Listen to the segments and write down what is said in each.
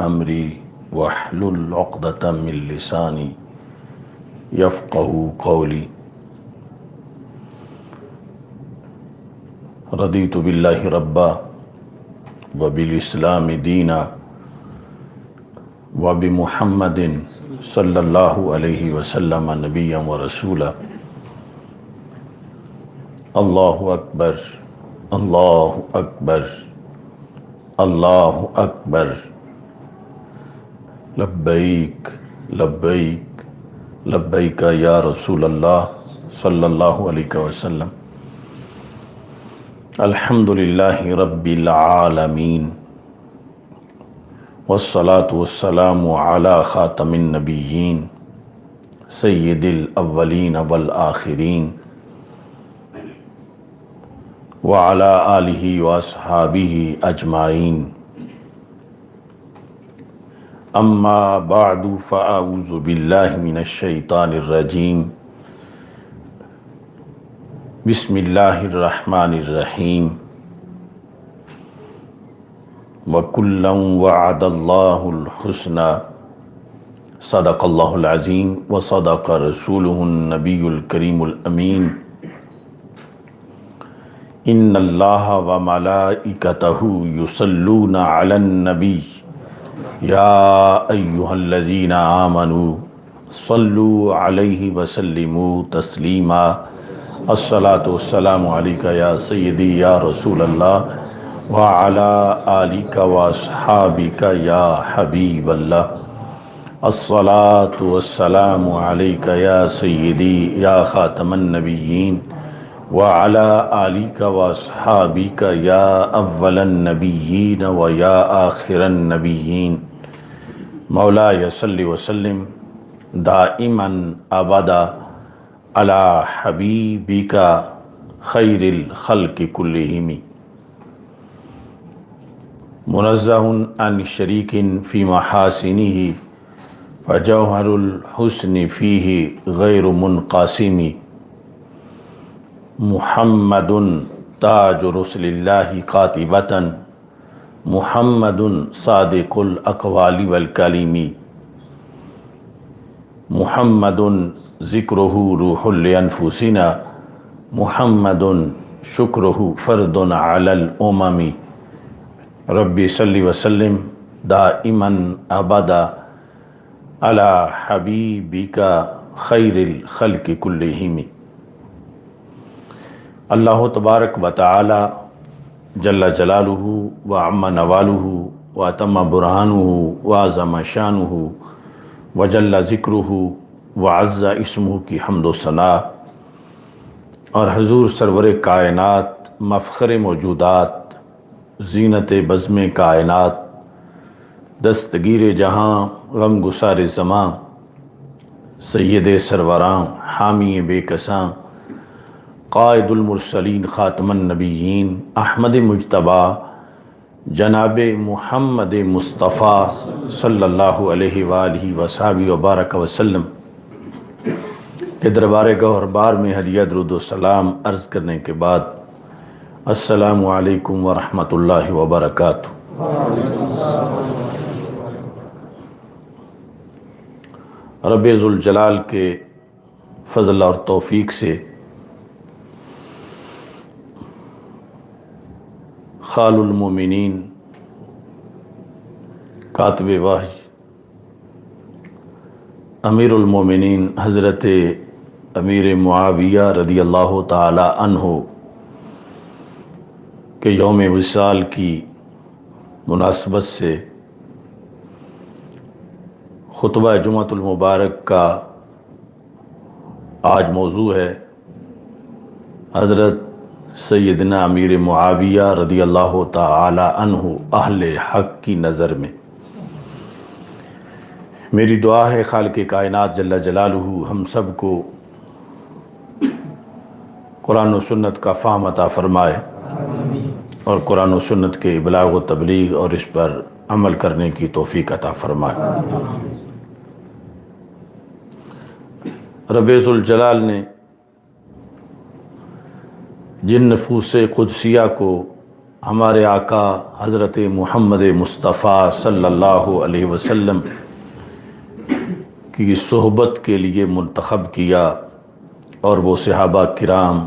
أمري واحلل عقدة من لساني يفقهوا قولي رضيت بالله ربا وبالإسلام دينا وبمحمد صلى الله عليه وسلم نبيا ورسولا الله أكبر الله أكبر الله أكبر لبيك لبيك لبيك يا رسول الله صلى الله عليه وسلم الحمد لله رب العالمين والصلاة والسلام على خاتم النبيين سيد الأولين والآخرين وعلى آله وأصحابه أجمعين أما بعد فأعوذ بالله من الشيطان الرجيم بسم الله الرحمن الرحيم وكلا وعد الله الحسنى صدق الله العظيم وصدق رسوله النبي الكريم الأمين إن الله وملائكته يصلون على النبي يا أيها الذين آمنوا صلوا عليه وسلموا تسليما الصلاة والسلام عليك يا سيدي يا رسول الله وعلى آلك وأصحابك يا حبيب الله الصلاة والسلام عليك يا سيدي يا خاتم النبيين وعلى آلك وأصحابك يا أول النبيين ويا آخر النبيين مولاي صل وسلم دائما أبدا على حبيبك خير الخلق كلهم منزه عن شريك في محاسنه فجوهر الحسن فيه غير منقسم محمد تاج رسل الله قاطبة محمد صادق الأقوال والكلم محمد ذكره روح لأنفسنا محمد شكره فرد على الأمم ربي صل وسلم دائما أبدا على حبيبك خير الخلق كلهم اللہ تبارک و تعالی جل جلالہ وعم نوالہ واتم برہانہ وعظم شانہ وجل ذکرہ وعز اسمہ کی حمد و ثنا اور حضور سرور کائنات مفخر موجودات زینت بزم کائنات دستگیر جہاں غم گسار زماں سید سروراں حامی بے کساں قائد المرسلین خاتم النبیین احمد مجتبیٰ جناب محمد مصطفیٰ صلی اللہ علیہ وآلہ وصحبہ وبارک وسلم کے دربار گوہر بار میں ہدیہ درود و سلام عرض کرنے کے بعد السلام علیکم ورحمۃ اللہ وبرکاتہ۔ رب ذوالجلال کے فضل اور توفیق سے خال المومنین کاتب وحی امیر المومنین حضرت امیر معاویہ رضی اللہ تعالی عنہ کے یوم وصال کی مناسبت سے خطبہ جمعۃ المبارک کا آج موضوع ہے حضرت سیدنا امیر معاویہ رضی اللہ تعالی عنہ اہل حق کی نظر میں۔ میری دعا ہے خالق کائنات جل جلالہ ہم سب کو قرآن و سنت کا فہم عطا فرمائے اور قرآن و سنت کے ابلاغ و تبلیغ اور اس پر عمل کرنے کی توفیق عطا فرمائے۔ رب ذوالجلال نے جن نفوس قدسیہ کو ہمارے آقا حضرت محمد مصطفیٰ صلی اللہ علیہ وسلم کی صحبت کے لیے منتخب کیا اور وہ صحابہ کرام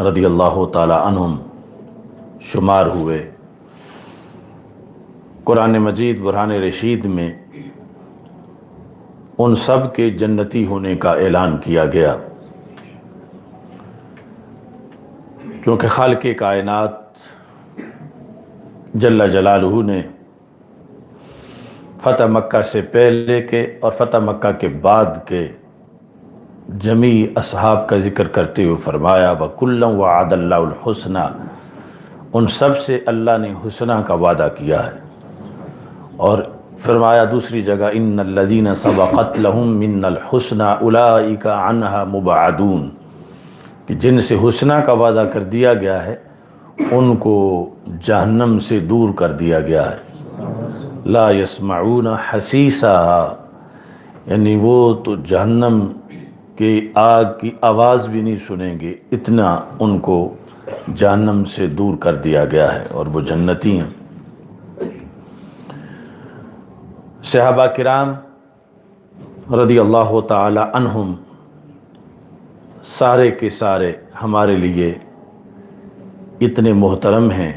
رضی اللہ تعالی عنہم شمار ہوئے۔ قرآن مجید برہان رشید میں ان سب کے جنتی ہونے کا اعلان کیا گیا، کیونکہ خالق کائنات جل جلالہ نے فتح مکہ سے پہلے کے اور فتح مکہ کے بعد کے جمیع اصحاب کا ذکر کرتے ہوئے فرمایا وَكُلًّا وَعَدَ اللَّهُ الْحُسْنَى، ان سب سے اللہ نے حسنہ کا وعدہ کیا ہے۔ اور فرمایا دوسری جگہ إِنَّ الَّذِينَ سَبَقَتْ لَهُم مِّنَّ الْحُسْنَى أُولَئِكَ عَنْهَا مُبْعَدُونَ، کہ جن سے حسنہ کا وعدہ کر دیا گیا ہے ان کو جہنم سے دور کر دیا گیا ہے۔ لا يسمعون حسیسها، یعنی وہ تو جہنم کی آگ کی آواز بھی نہیں سنیں گے، اتنا ان کو جہنم سے دور کر دیا گیا ہے، اور وہ جنتی ہیں۔ صحابہ کرام رضی اللہ تعالی عنہم سارے کے سارے ہمارے لیے اتنے محترم ہیں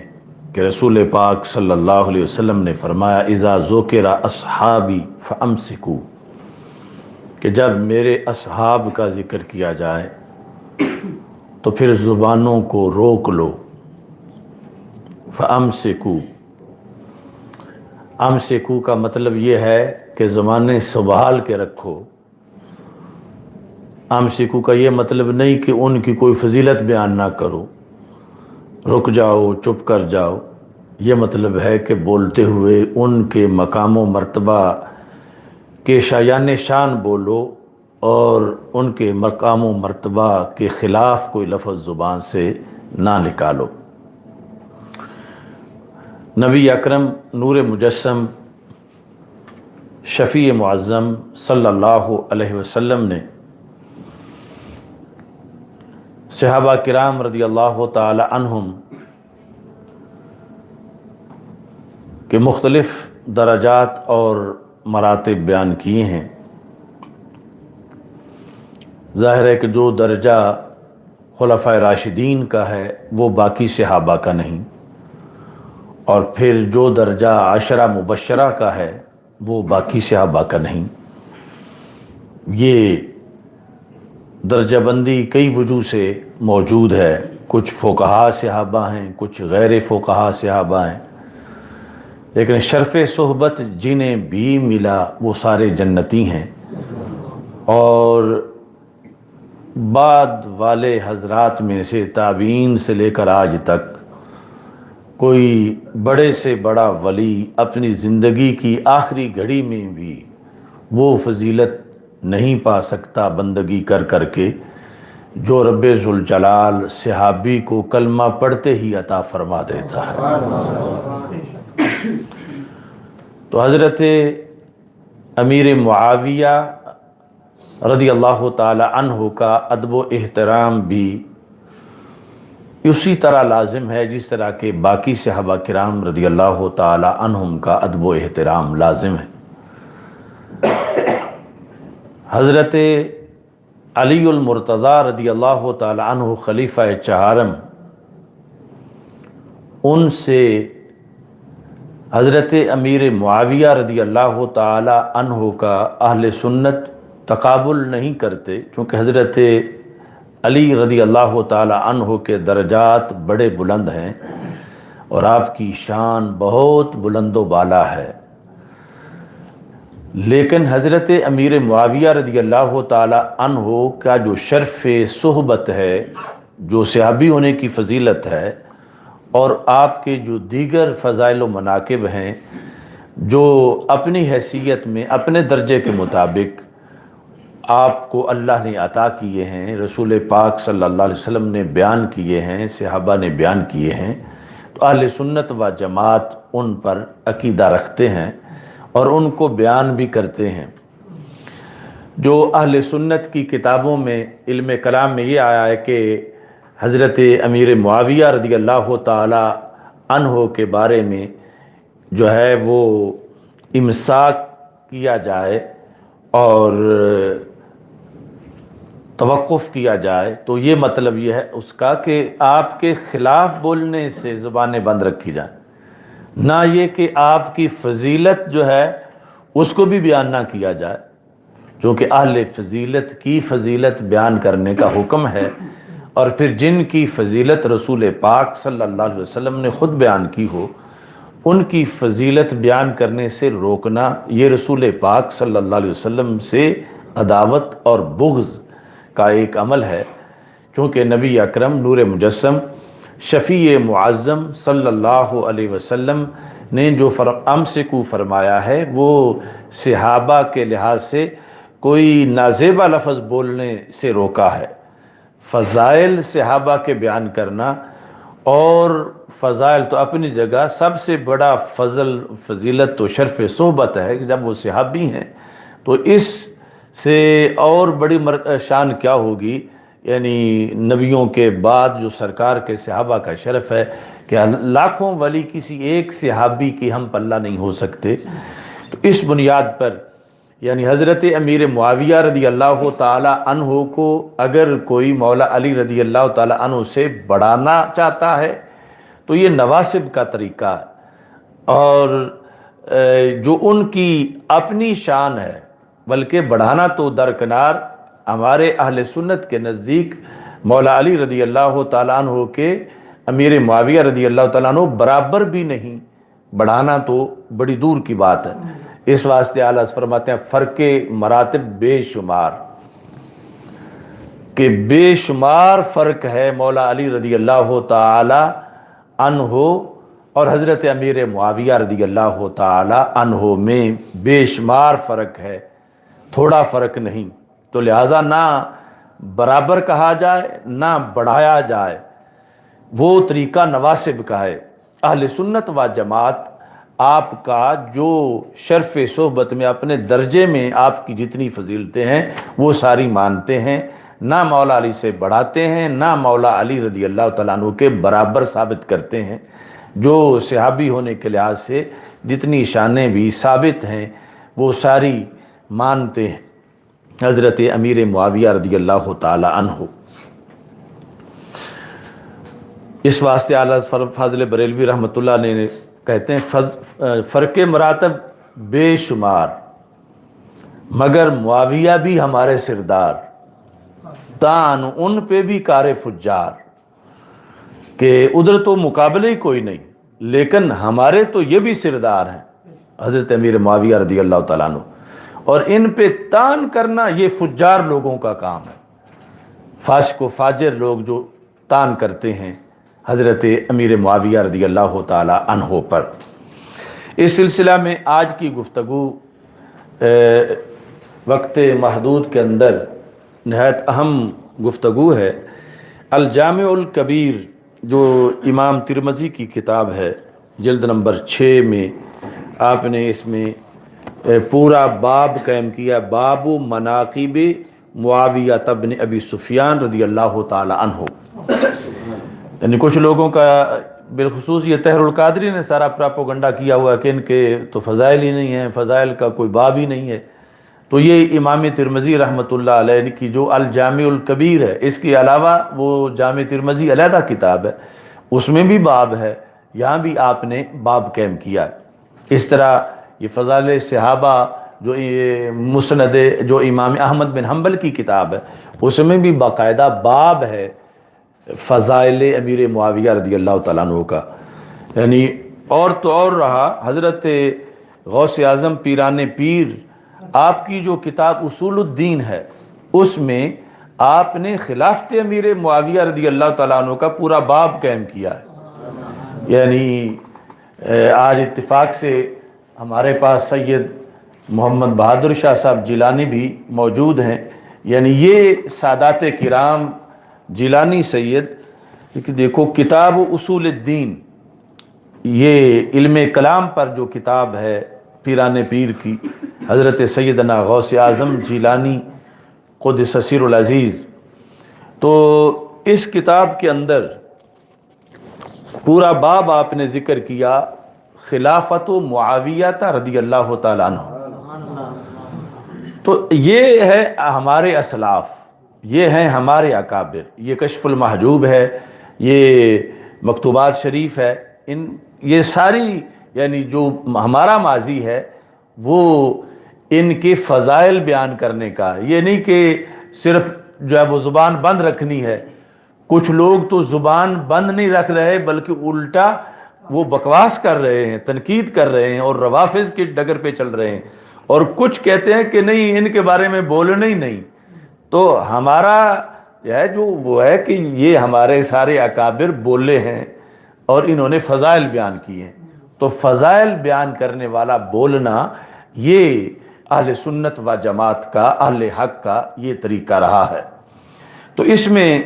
کہ رسول پاک صلی اللہ علیہ وسلم نے فرمایا اذا ذکر اصحابی فامسکوا، کہ جب میرے اصحاب کا ذکر کیا جائے تو پھر زبانوں کو روک لو۔ فامسکوا، امسکوا کا مطلب یہ ہے کہ زبانیں سنبھال کے رکھو۔ امسکوا کا یہ مطلب نہیں کہ ان کی کوئی فضیلت بیان نہ کرو، رک جاؤ، چپ کر جاؤ۔ یہ مطلب ہے کہ بولتے ہوئے ان کے مقام و مرتبہ کے شایان شان بولو، اور ان کے مقام و مرتبہ کے خلاف کوئی لفظ زبان سے نہ نکالو۔ نبی اکرم نور مجسم شفیع معظم صلی اللہ علیہ وسلم نے صحابہ کرام رضی اللہ تعالی عنہم کے مختلف درجات اور مراتب بیان کیے ہیں۔ ظاہر ہے کہ جو درجہ خلفائے راشدین کا ہے وہ باقی صحابہ کا نہیں، اور پھر جو درجہ عشرہ مبشرہ کا ہے وہ باقی صحابہ کا نہیں۔ یہ درجہ بندی کئی وجوہ سے موجود ہے، کچھ فقہا صحابہ ہیں، کچھ غیر فقہا صحابہ ہیں، لیکن شرف صحبت جنہیں بھی ملا وہ سارے جنتی ہیں۔ اور بعد والے حضرات میں سے تابعین سے لے کر آج تک کوئی بڑے سے بڑا ولی اپنی زندگی کی آخری گھڑی میں بھی وہ فضیلت نہیں پا سکتا بندگی کر کر کے جو رب ذوالجلال صحابی کو کلمہ پڑھتے ہی عطا فرما دیتا ہے۔ تو حضرت امیر معاویہ رضی اللہ تعالی عنہ کا ادب و احترام بھی اسی طرح لازم ہے جس طرح کہ باقی صحابہ کرام رضی اللہ تعالی عنہم کا ادب و احترام لازم ہے۔ حضرت علی المرتضیٰ رضی اللہ تعالی عنہ خلیفہ چہارم، ان سے حضرت امیر معاویہ رضی اللہ تعالی عنہ کا اہل سنت تقابل نہیں کرتے، کیونکہ حضرت علی رضی اللہ تعالی عنہ کے درجات بڑے بلند ہیں اور آپ کی شان بہت بلند و بالا ہے، لیکن حضرت امیر معاویہ رضی اللہ تعالی عنہ کا جو شرف صحبت ہے، جو صحابی ہونے کی فضیلت ہے، اور آپ کے جو دیگر فضائل و مناقب ہیں جو اپنی حیثیت میں اپنے درجے کے مطابق آپ کو اللہ نے عطا کیے ہیں، رسول پاک صلی اللہ علیہ وسلم نے بیان کیے ہیں، صحابہ نے بیان کیے ہیں، تو اہل سنت و جماعت ان پر عقیدہ رکھتے ہیں اور ان کو بیان بھی کرتے ہیں۔ جو اہل سنت کی کتابوں میں علم کلام میں یہ آیا ہے کہ حضرت امیر معاویہ رضی اللہ تعالی عنہ کے بارے میں جو ہے وہ امساک کیا جائے اور توقف کیا جائے، تو یہ مطلب یہ ہے اس کا کہ آپ کے خلاف بولنے سے زبانیں بند رکھی جائیں، نہ یہ کہ آپ کی فضیلت جو ہے اس کو بھی بیان نہ کیا جائے، چونکہ اہل فضیلت کی فضیلت بیان کرنے کا حکم ہے، اور پھر جن کی فضیلت رسول پاک صلی اللہ علیہ وسلم نے خود بیان کی ہو ان کی فضیلت بیان کرنے سے روکنا، یہ رسول پاک صلی اللہ علیہ وسلم سے عداوت اور بغض کا ایک عمل ہے، چونکہ نبی اکرم نور مجسم شفیع معظم صلی اللہ علیہ وسلم نے جو امسکو فرمایا ہے وہ صحابہ کے لحاظ سے کوئی نازیبہ لفظ بولنے سے روکا ہے۔ فضائل صحابہ کے بیان کرنا، اور فضائل تو اپنی جگہ سب سے بڑا فضیلت تو شرف صحبت ہے کہ جب وہ صحابی ہیں تو اس سے اور بڑی شان کیا ہوگی، یعنی نبیوں کے بعد جو سرکار کے صحابہ کا شرف ہے کہ لاکھوں ولی کسی ایک صحابی کی ہم پلہ نہیں ہو سکتے۔ تو اس بنیاد پر یعنی حضرت امیر معاویہ رضی اللہ تعالی عنہ کو اگر کوئی مولا علی رضی اللہ تعالی عنہ سے بڑھانا چاہتا ہے تو یہ نواسب کا طریقہ ہے، اور جو ان کی اپنی شان ہے، بلکہ بڑھانا تو درکنار، ہمارے اہل سنت کے نزدیک مولا علی رضی اللہ تعالیٰ عنہ کے امیر معاویہ رضی اللہ تعالیٰ عنہ برابر بھی نہیں، بڑھانا تو بڑی دور کی بات ہے۔ اس واسطے اعلیٰ فرماتے ہیں فرق مراتب بے شمار، کہ بے شمار فرق ہے مولا علی رضی اللہ تعالیٰ عنہ اور حضرت امیر معاویہ رضی اللہ تعالیٰ عنہ میں بے شمار فرق ہے، تھوڑا فرق نہیں، تو لہٰذا نہ برابر کہا جائے نہ بڑھایا جائے، وہ طریقہ نواسب کا ہے۔ اہل سنت و جماعت آپ کا جو شرف صحبت میں اپنے درجے میں آپ کی جتنی فضیلتیں ہیں وہ ساری مانتے ہیں، نہ مولا علی سے بڑھاتے ہیں نہ مولا علی رضی اللہ تعالیٰ عنہ کے برابر ثابت کرتے ہیں، جو صحابی ہونے کے لحاظ سے جتنی شانیں بھی ثابت ہیں وہ ساری مانتے ہیں حضرت امیر معاویہ رضی اللہ تعالی عنہ۔ اس واسطے اعلیٰ فاضل بریلوی رحمۃ اللہ نے کہتے ہیں فرق مراتب بے شمار، مگر معاویہ بھی ہمارے سردار، تان ان پہ بھی کار فجار، کہ ادھر تو مقابلے ہی کوئی نہیں، لیکن ہمارے تو یہ بھی سردار ہیں حضرت امیر معاویہ رضی اللہ تعالیٰ عنہ، اور ان پہ تان کرنا یہ فجار لوگوں کا کام ہے، فاسق و فاجر لوگ جو تان کرتے ہیں حضرت امیر معاویہ رضی اللہ تعالی عنہ پر۔ اس سلسلہ میں آج کی گفتگو وقت محدود کے اندر نہایت اہم گفتگو ہے۔ الجامع الکبیر جو امام ترمذی کی کتاب ہے، جلد نمبر 6 میں آپ نے اس میں پورا باب قائم کیا، باب مناقب معاویہ بن ابی سفیان رضی اللہ تعالی عنہ۔ یعنی کچھ لوگوں کا بالخصوص یہ طاہر القادری نے سارا پراپوگنڈا کیا ہوا کہ ان کے تو فضائل ہی نہیں ہیں، فضائل کا کوئی باب ہی نہیں ہے، تو یہ امام ترمذی رحمۃ اللہ علیہ کی جو الجامع الکبیر ہے، اس کے علاوہ وہ جامع ترمذی علیحدہ کتاب ہے، اس میں بھی باب ہے، یہاں بھی آپ نے باب قائم کیا ہے۔ اس طرح یہ فضائل صحابہ جو یہ مسند جو امام احمد بن حنبل کی کتاب ہے، اس میں بھی باقاعدہ باب ہے فضائل امیر معاویہ رضی اللہ تعالیٰ عنہ کا۔ یعنی اور تو اور رہا، حضرت غوث اعظم پیران پیر آپ کی جو کتاب اصول الدین ہے، اس میں آپ نے خلافت امیر معاویہ رضی اللہ تعالیٰ عنہ کا پورا باب قائم کیا ہے۔ یعنی آج اتفاق سے ہمارے پاس سید محمد بہادر شاہ صاحب جیلانی بھی موجود ہیں، یعنی یہ سادات کرام جیلانی سید، دیکھو کتاب اصول الدین، یہ علم کلام پر جو کتاب ہے پیران پیر کی، حضرت سیدنا غوث اعظم جیلانی قدس سر العزیز، تو اس کتاب کے اندر پورا باب آپ نے ذکر کیا خلافت معاویہ رضی اللہ تعالیٰ عنہ. تو یہ ہے ہمارے اسلاف، یہ ہیں ہمارے اکابر. یہ کشف المحجوب ہے، یہ مکتوبات شریف ہے، یہ ساری یعنی جو ہمارا ماضی ہے وہ ان کے فضائل بیان کرنے کا. یہ نہیں کہ صرف جو ہے وہ زبان بند رکھنی ہے. کچھ لوگ تو زبان بند نہیں رکھ رہے بلکہ الٹا وہ بکواس کر رہے ہیں، تنقید کر رہے ہیں اور روافض کی ڈگر پہ چل رہے ہیں، اور کچھ کہتے ہیں کہ نہیں ان کے بارے میں بولنا ہی نہیں. تو ہمارا ہے جو وہ ہے کہ یہ ہمارے سارے اکابر بولے ہیں اور انہوں نے فضائل بیان کیے ہیں. تو فضائل بیان کرنے والا بولنا یہ اہل سنت و جماعت کا، اہل حق کا یہ طریقہ رہا ہے. تو اس میں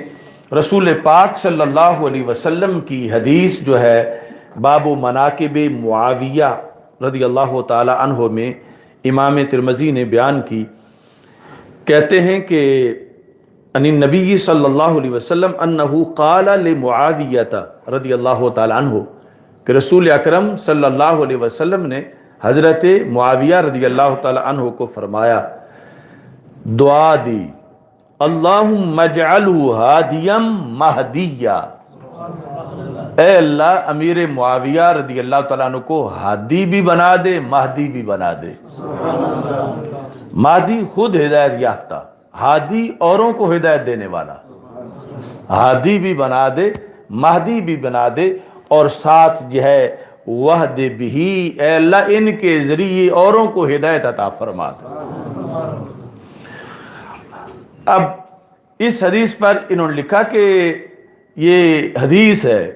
رسول پاک صلی اللہ علیہ وسلم کی حدیث جو ہے باب مناقب معاویہ رضی اللہ تعالی عنہ میں امام ترمذی نے بیان کی. کہتے ہیں کہ ان النبی صلی اللہ علیہ وسلم انہ قال لمعاویہ رضی اللہ تعالی عنہ، کہ رسول اکرم صلی اللہ علیہ وسلم نے حضرت معاویہ رضی اللہ تعالی عنہ کو فرمایا، دعا دی، اللہم اجعلہ ہادیا مہدیا، اے اللہ امیر معاویہ رضی اللہ تعالیٰ عنہ کو ہادی بھی بنا دے، مہدی بھی بنا دے. مہدی خود ہدایت یافتہ، ہادی اوروں کو ہدایت دینے والا. ہادی بھی بنا دے، مہدی بھی بنا دے، اور ساتھ جو ہے وحد بھی، اے اللہ ان کے ذریعے اوروں کو ہدایت عطا فرما دے. اب اس حدیث پر انہوں نے لکھا کہ یہ حدیث ہے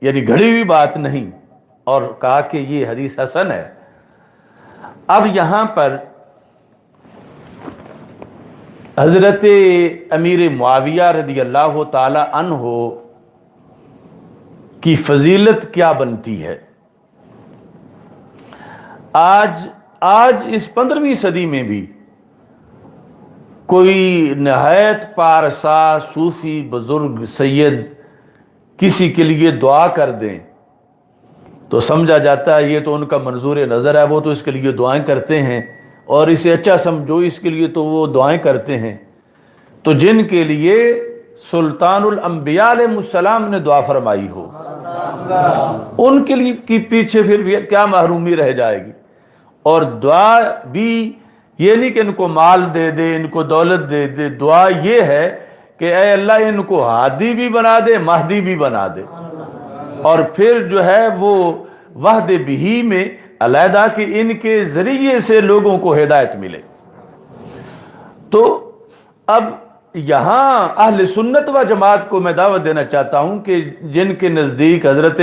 یعنی گھڑی ہوئی بات نہیں، اور کہا کہ یہ حدیث حسن ہے. اب یہاں پر حضرت امیر معاویہ رضی اللہ تعالی عنہ کی فضیلت کیا بنتی ہے. آج اس 15ویں صدی میں بھی کوئی نہایت پارسا صوفی بزرگ سید کسی کے لیے دعا کر دیں تو سمجھا جاتا ہے یہ تو ان کا منظور نظر ہے، وہ تو اس کے لیے دعائیں کرتے ہیں، اور اسے اچھا سمجھو اس کے لیے تو وہ دعائیں کرتے ہیں. تو جن کے لیے سلطان الانبیاء علیہ السلام نے دعا فرمائی ہو ان کے لیے کی پیچھے پھر کیا محرومی رہ جائے گی. اور دعا بھی یہ نہیں کہ ان کو مال دے دے، ان کو دولت دے دے، دعا یہ ہے کہ اے اللہ ان کو ہادی بھی بنا دے، مہدی بھی بنا دے. اور پھر جو ہے وہ وحد بھی میں علیحدہ کہ ان کے ذریعے سے لوگوں کو ہدایت ملے. تو اب یہاں اہل سنت و جماعت کو میں دعوت دینا چاہتا ہوں کہ جن کے نزدیک حضرت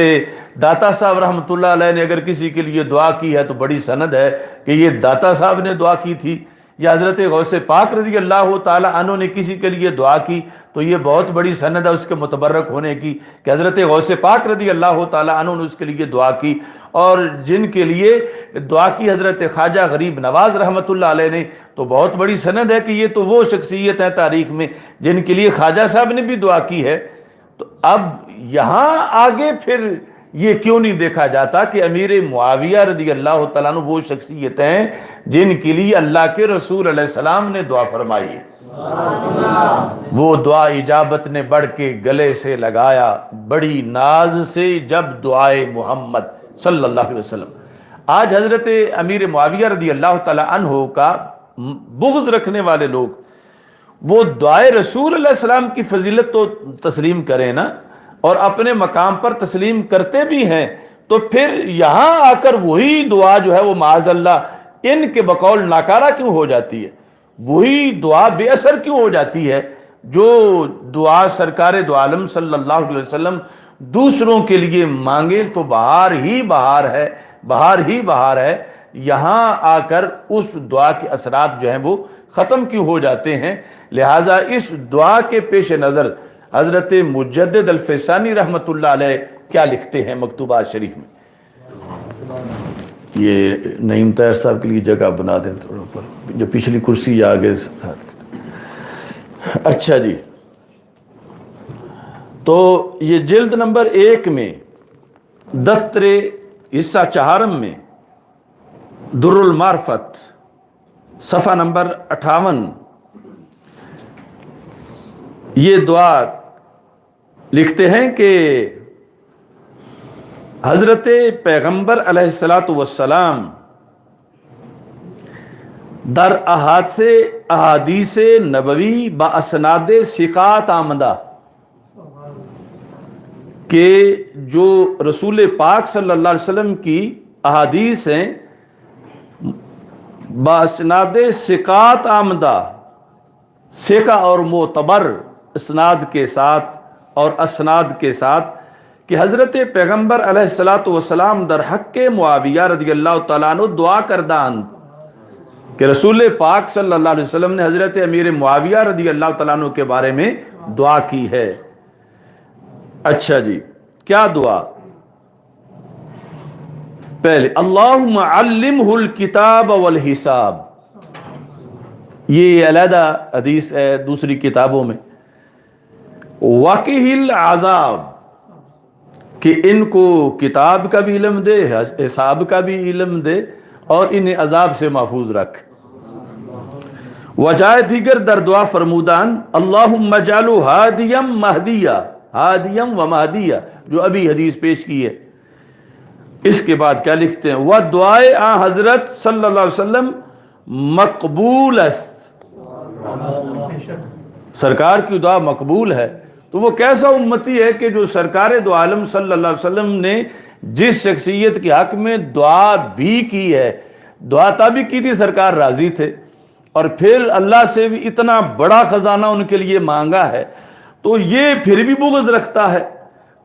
داتا صاحب رحمۃ اللہ علیہ نے اگر کسی کے لیے دعا کی ہے تو بڑی سند ہے کہ یہ داتا صاحب نے دعا کی تھی، یا حضرت غوث پاک رضی اللہ تعالی عنہ نے کسی کے لیے دعا کی تو یہ بہت بڑی سند ہے اس کے متبرک ہونے کی کہ حضرت غوث پاک رضی اللہ تعالی عنہ نے اس کے لیے دعا کی. اور جن کے لیے دعا کی حضرت خواجہ غریب نواز رحمۃ اللہ علیہ نے تو بہت بڑی سند ہے کہ یہ تو وہ شخصیت ہے تاریخ میں جن کے لیے خواجہ صاحب نے بھی دعا کی ہے. تو اب یہاں آگے پھر یہ کیوں نہیں دیکھا جاتا کہ امیر معاویہ رضی اللہ تعالیٰ عنہ وہ شخصیت ہیں جن کے لیے اللہ کے رسول علیہ السلام نے دعا فرمائی ہے. وہ دعا اجابت نے بڑھ کے گلے سے لگایا بڑی ناز سے جب دعائے محمد صلی اللہ علیہ وسلم. آج حضرت امیر معاویہ رضی اللہ تعالیٰ عنہ کا بغض رکھنے والے لوگ وہ دعائے رسول علیہ السلام کی فضیلت تو تسلیم کریں نا، اور اپنے مقام پر تسلیم کرتے بھی ہیں، تو پھر یہاں آ کر وہی دعا جو ہے وہ معاذ اللہ ان کے بقول ناکارہ کیوں ہو جاتی ہے، وہی دعا بے اثر کیوں ہو جاتی ہے جو دعا سرکار دو عالم صلی اللہ علیہ وسلم دوسروں کے لیے مانگیں تو بہار ہی بہار ہے، بہار ہی بہار ہے. یہاں آ کر اس دعا کے اثرات جو ہیں وہ ختم کیوں ہو جاتے ہیں. لہٰذا اس دعا کے پیش نظر حضرت مجدد الفسانی رحمۃ اللہ علیہ کیا لکھتے ہیں مکتوبات شریف میں. یہ نعیم طاہر صاحب کے لیے جگہ بنا دیں تھوڑا پر، جو پچھلی کرسی آگے ساتھ. اچھا جی، تو یہ جلد نمبر 1 میں دفتر حصہ چہارم میں در المعرفت صفحہ نمبر 58 یہ دعا لکھتے ہیں کہ حضرت پیغمبر علیہ الصلاۃ والسلام در احادیث نبوی با اسناد ثقات آمدہ کہ جو رسول پاک صلی اللہ علیہ وسلم کی احادیث ہیں با اسناد ثقات آمدہ، ثقہ اور معتبر اسناد کے ساتھ اور اسناد کے ساتھ، کہ حضرت پیغمبر علیہ الصلاۃ والسلام در حق معاویہ رضی اللہ تعالیٰ عنہ دعا کردان، کہ رسول پاک صلی اللہ علیہ وسلم نے حضرت امیر معاویہ رضی اللہ تعالیٰ عنہ کے بارے میں دعا کی ہے۔ اچھا جی، کیا دعا؟ پہلے اللہم علمہ الکتاب والحساب، یہ علیحدہ حدیث ہے دوسری کتابوں میں، وقہ العذاب، کہ ان کو کتاب کا بھی علم دے، حساب کا بھی علم دے، اور انہیں عذاب سے محفوظ رکھ۔ وجائے دیگر در دعا فرمودان اللہم اجعلہ ہادیم مہدیہ، ہادیم و مہدیہ، جو ابھی حدیث پیش کی ہے۔ اس کے بعد کیا لکھتے ہیں؟ وہ دعائے آ حضرت صلی اللہ علیہ وسلم مقبول است، سرکار کی دعا مقبول ہے۔ تو وہ کیسا امتی ہے کہ جو سرکار دو عالم صلی اللہ علیہ وسلم نے جس شخصیت کے حق میں دعا بھی کی ہے، دعا تب کی تھی سرکار راضی تھے، اور پھر اللہ سے بھی اتنا بڑا خزانہ ان کے لیے مانگا ہے، تو یہ پھر بھی بغض رکھتا ہے،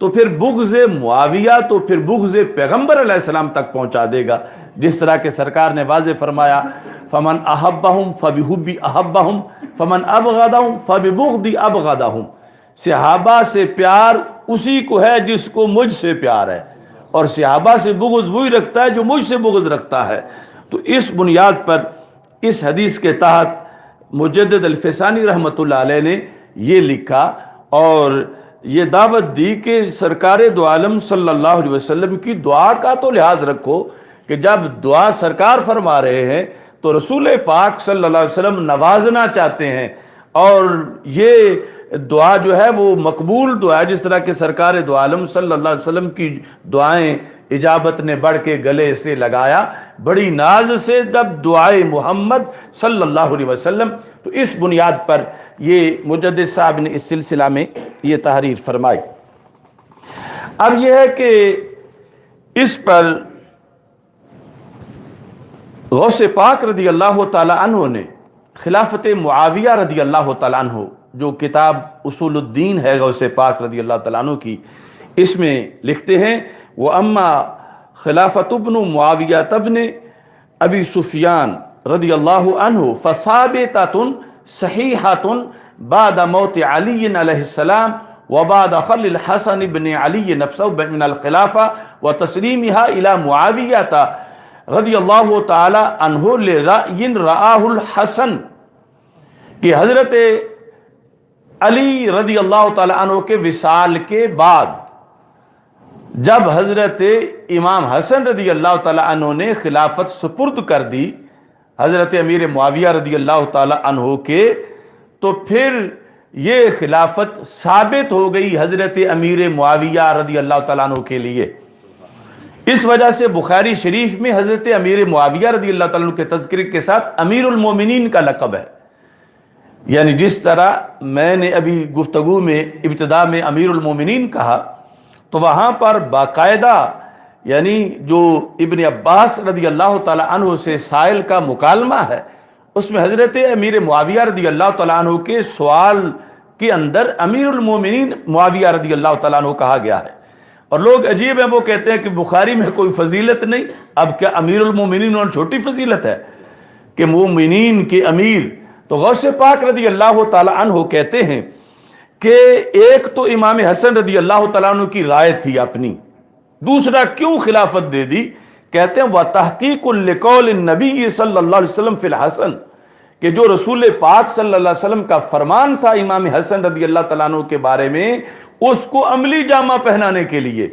تو پھر بغض معاویہ تو پھر بغض پیغمبر علیہ السلام تک پہنچا دے گا، جس طرح کہ سرکار نے واضح فرمایا فمن احبہم فبحبی احبہم فمن ابغضہم فببغضی ابغضہم، صحابہ سے پیار اسی کو ہے جس کو مجھ سے پیار ہے، اور صحابہ سے بغض وہی رکھتا ہے جو مجھ سے بغض رکھتا ہے۔ تو اس بنیاد پر اس حدیث کے تحت مجدد الفسانی رحمۃ اللہ علیہ نے یہ لکھا اور یہ دعوت دی کہ سرکار دو عالم صلی اللہ علیہ وسلم کی دعا کا تو لحاظ رکھو، کہ جب دعا سرکار فرما رہے ہیں تو رسول پاک صلی اللہ علیہ وسلم نوازنا چاہتے ہیں، اور یہ دعا جو ہے وہ مقبول دعا ہے، جس طرح کہ سرکار دو عالم صلی اللہ علیہ وسلم کی دعائیں اجابت نے بڑھ کے گلے سے لگایا بڑی ناز سے، جب دعائے محمد صلی اللہ علیہ وسلم۔ تو اس بنیاد پر یہ مجدد صاحب نے اس سلسلہ میں یہ تحریر فرمائی۔ اب یہ ہے کہ اس پر غوث پاک رضی اللہ تعالی عنہ نے خلافت معاویہ رضی اللہ تعالی عنہ، جو کتاب اصول الدین ہے غوث پاک رضی اللہ تعالی عنہ کی، اس میں لکھتے ہیں وَأَمَّا خلافت ابن معاویہ ابن ابی سفیان رضی اللہ عنہ فثابتۃ صحیحۃ بعد موت علی علیہ السلام وبعد خل الحسن بن علی نفسہ من الخلافہ وتسلیمها الى معاویہ رضی اللہ تعالی عنہ لرأی رآہ الحسن، کہ حضرت علی رضی اللہ تعالی عنہ کے وصال کے بعد جب حضرت امام حسن رضی اللہ تعالی عنہ نے خلافت سپرد کر دی حضرت امیر معاویہ رضی اللہ تعالی عنہ کے، تو پھر یہ خلافت ثابت ہو گئی حضرت امیر معاویہ رضی اللہ تعالیٰ عنہ کے لیے۔ اس وجہ سے بخاری شریف میں حضرت امیر معاویہ رضی اللہ تعالیٰ عنہ کے تذکرے کے ساتھ امیر المومنین کا لقب ہے، یعنی جس طرح میں نے ابھی گفتگو میں ابتدا میں امیر المومنین کہا، تو وہاں پر باقاعدہ یعنی جو ابن عباس رضی اللہ تعالیٰ عنہ سے سائل کا مکالمہ ہے، اس میں حضرت امیر معاویہ رضی اللہ تعالیٰ عنہ کے سوال کے اندر امیر المومنین معاویہ رضی اللہ تعالیٰ عنہ کہا گیا ہے۔ اور لوگ عجیب ہیں، وہ کہتے ہیں کہ بخاری میں کوئی فضیلت نہیں، اب کیا امیر المومنین اور چھوٹی فضیلت ہے کہ مومنین کے امیر؟ تو غوث پاک رضی اللہ تعالیٰ عنہ کہتے ہیں کہ ایک تو امام حسن رضی اللہ تعالیٰ عنہ کی رائے تھی اپنی، دوسرا کیوں خلافت دے دی؟ کہتے ہیں وَتَحْقِيقٌ لِقَوْلِ النَّبِيِّ صلی اللہ علیہ وسلم فی الحسن، کہ جو رسول پاک صلی اللہ علیہ وسلم کا فرمان تھا امام حسن رضی اللہ تعالیٰ عنہ کے بارے میں، اس کو عملی جامہ پہنانے کے لیے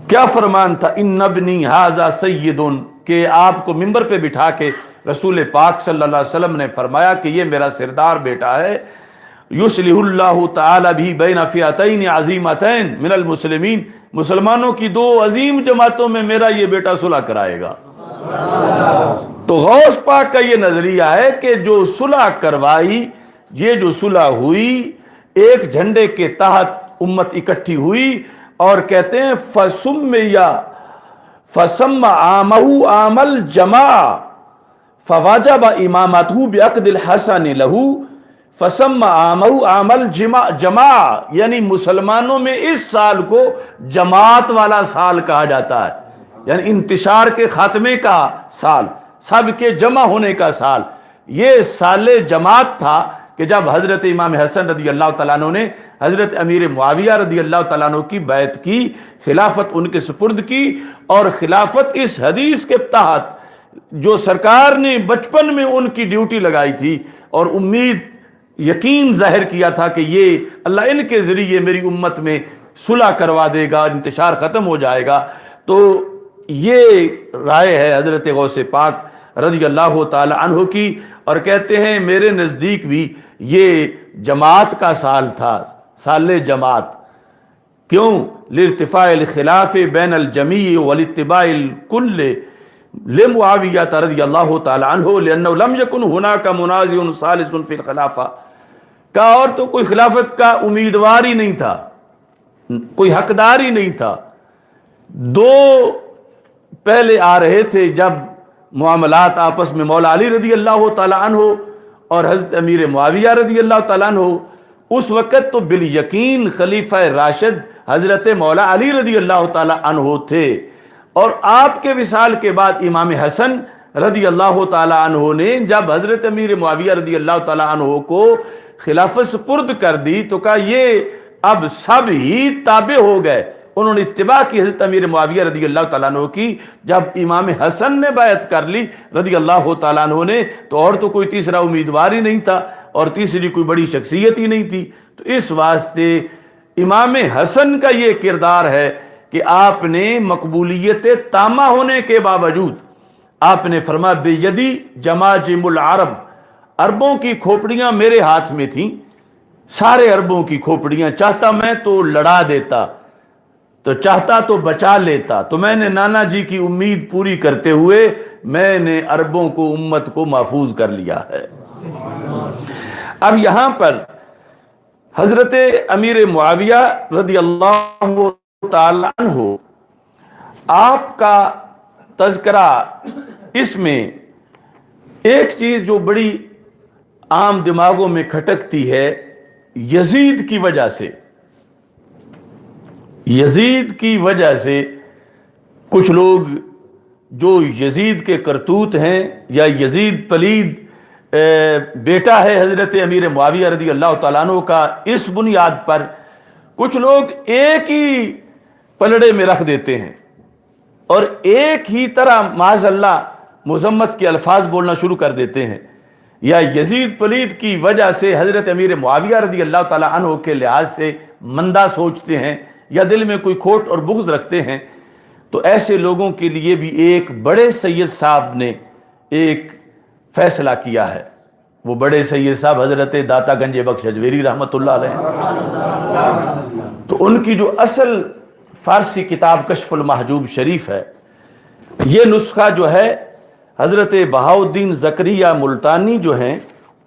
کیا فرمان تھا؟ ان ابنی ھذا سیدن، کہ آپ کو ممبر پہ بٹھا کے رسول پاک صلی اللہ علیہ وسلم نے فرمایا کہ یہ میرا سردار بیٹا ہے، یصلح اللہ تعالی بھی بین فئتین عظیمتین من المسلمین، مسلمانوں کی دو عظیم جماعتوں میں میرا یہ بیٹا صلح کرائے گا۔ تو غوث پاک کا یہ نظریہ ہے کہ جو صلح کروائی، یہ جو صلح ہوئی ایک جھنڈے کے تحت امت اکٹھی ہوئی، اور کہتے ہیں فسم عامہ عام الجماع فواجب امامتہ بعقد الحسن لہو، فسم عامہ عام الجماع، یعنی مسلمانوں میں اس سال کو جماعت والا سال کہا جاتا ہے، یعنی انتشار کے خاتمے کا سال، سب کے جمع ہونے کا سال۔ یہ سال جماعت تھا کہ جب حضرت امام حسن رضی اللہ تعالیٰ عنہ نے حضرت امیر معاویہ رضی اللہ تعالیٰ عنہ کی بیعت کی، خلافت ان کے سپرد کی، اور خلافت اس حدیث کے تحت جو سرکار نے بچپن میں ان کی ڈیوٹی لگائی تھی اور امید یقین ظاہر کیا تھا کہ یہ اللہ ان کے ذریعے میری امت میں صلح کروا دے گا، انتشار ختم ہو جائے گا، تو یہ رائے ہے حضرت غوث پاک رضی اللہ تعالی عنہ کی، اور کہتے ہیں میرے نزدیک بھی یہ جماعت کا سال تھا، سال جماعت۔ کیوں؟ لارتفاع الخلاف بین الجمیع والاتباع الکل لمعاویہ رضی اللہ تعالی عنہ لأنہ لم یکن ہناک منازع ثالث فی الخلافہ، کا اور تو کوئی خلافت کا امیدوار ہی نہیں تھا، کوئی حقدار ہی نہیں تھا، دو پہلے آ رہے تھے جب معاملات آپس میں مولا علی رضی اللہ تعالی عنہ اور حضرت امیر معاویہ رضی اللہ تعالیٰ عنہ، اس وقت تو بالیقین خلیفہ راشد حضرت مولا علی رضی اللہ تعالیٰ عنہ تھے، اور آپ کے وصال کے بعد امام حسن رضی اللہ تعالیٰ عنہ نے جب حضرت امیر معاویہ رضی اللہ تعالیٰ عنہ کو خلافت سپرد کر دی تو کہا یہ اب سب ہی تابع ہو گئے، انہوں نے اتباع کی حضرت امیر معاویہ رضی اللہ تعالیٰ عنہ کی۔ جب امام حسن نے بیعت کر لی رضی اللہ تعالیٰ عنہ نے، تو اور تو کوئی تیسرا امیدوار ہی نہیں تھا اور تیسری کوئی بڑی شخصیت ہی نہیں تھی، تو اس واسطے امام حسن کا یہ کردار ہے کہ آپ نے مقبولیت تامہ ہونے کے باوجود آپ نے فرمایا بیدی جماجم العرب، عربوں کی کھوپڑیاں میرے ہاتھ میں تھیں، سارے عربوں کی کھوپڑیاں، چاہتا میں تو لڑا دیتا، تو چاہتا تو بچا لیتا، تو میں نے نانا جی کی امید پوری کرتے ہوئے میں نے عربوں کو، امت کو محفوظ کر لیا ہے۔ اب یہاں پر حضرت امیر معاویہ رضی اللہ تعالیٰ عنہ، آپ کا تذکرہ اس میں ایک چیز جو بڑی عام دماغوں میں کھٹکتی ہے، یزید کی وجہ سے، یزید کی وجہ سے کچھ لوگ جو یزید کے کرتوت ہیں یا یزید پلید بیٹا ہے حضرت امیر معاویہ رضی اللہ تعالیٰ عنہ کا، اس بنیاد پر کچھ لوگ ایک ہی پلڑے میں رکھ دیتے ہیں اور ایک ہی طرح معاذ اللہ مذمت کے الفاظ بولنا شروع کر دیتے ہیں، یا یزید پلید کی وجہ سے حضرت امیر معاویہ رضی اللہ تعالیٰ عنہ کے لحاظ سے مندہ سوچتے ہیں یا دل میں کوئی کھوٹ اور بغض رکھتے ہیں، تو ایسے لوگوں کے لیے بھی ایک بڑے سید صاحب نے ایک فیصلہ کیا ہے۔ وہ بڑے سید صاحب حضرت داتا گنج بخش اجویری رحمۃ اللہ علیہ، تو ان کی جو اصل فارسی کتاب کشف المحجوب شریف ہے، یہ نسخہ جو ہے حضرت بہاؤالدین زکریا ملتانی جو ہیں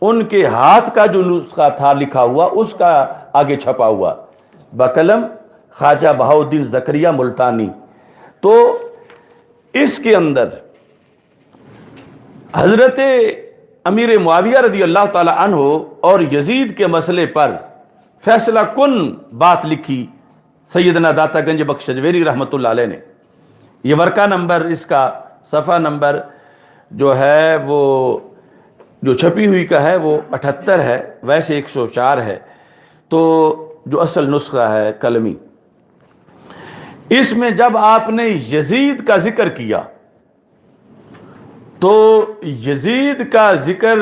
ان کے ہاتھ کا جو نسخہ تھا لکھا ہوا، اس کا آگے چھپا ہوا بقلم خواجہ بہاؤالدین زکریا ملتانی، تو اس کے اندر حضرت امیر معاویہ رضی اللہ تعالی عنہ اور یزید کے مسئلے پر فیصلہ کن بات لکھی سیدنا داتا گنج بخش اجویری رحمۃ اللہ علیہ نے۔ یہ ورقہ نمبر، اس کا صفحہ نمبر جو ہے وہ جو چھپی ہوئی کا ہے وہ 78 ہے، ویسے 104 ہے، تو جو اصل نسخہ ہے قلمی، اس میں جب آپ نے یزید کا ذکر کیا تو یزید کا ذکر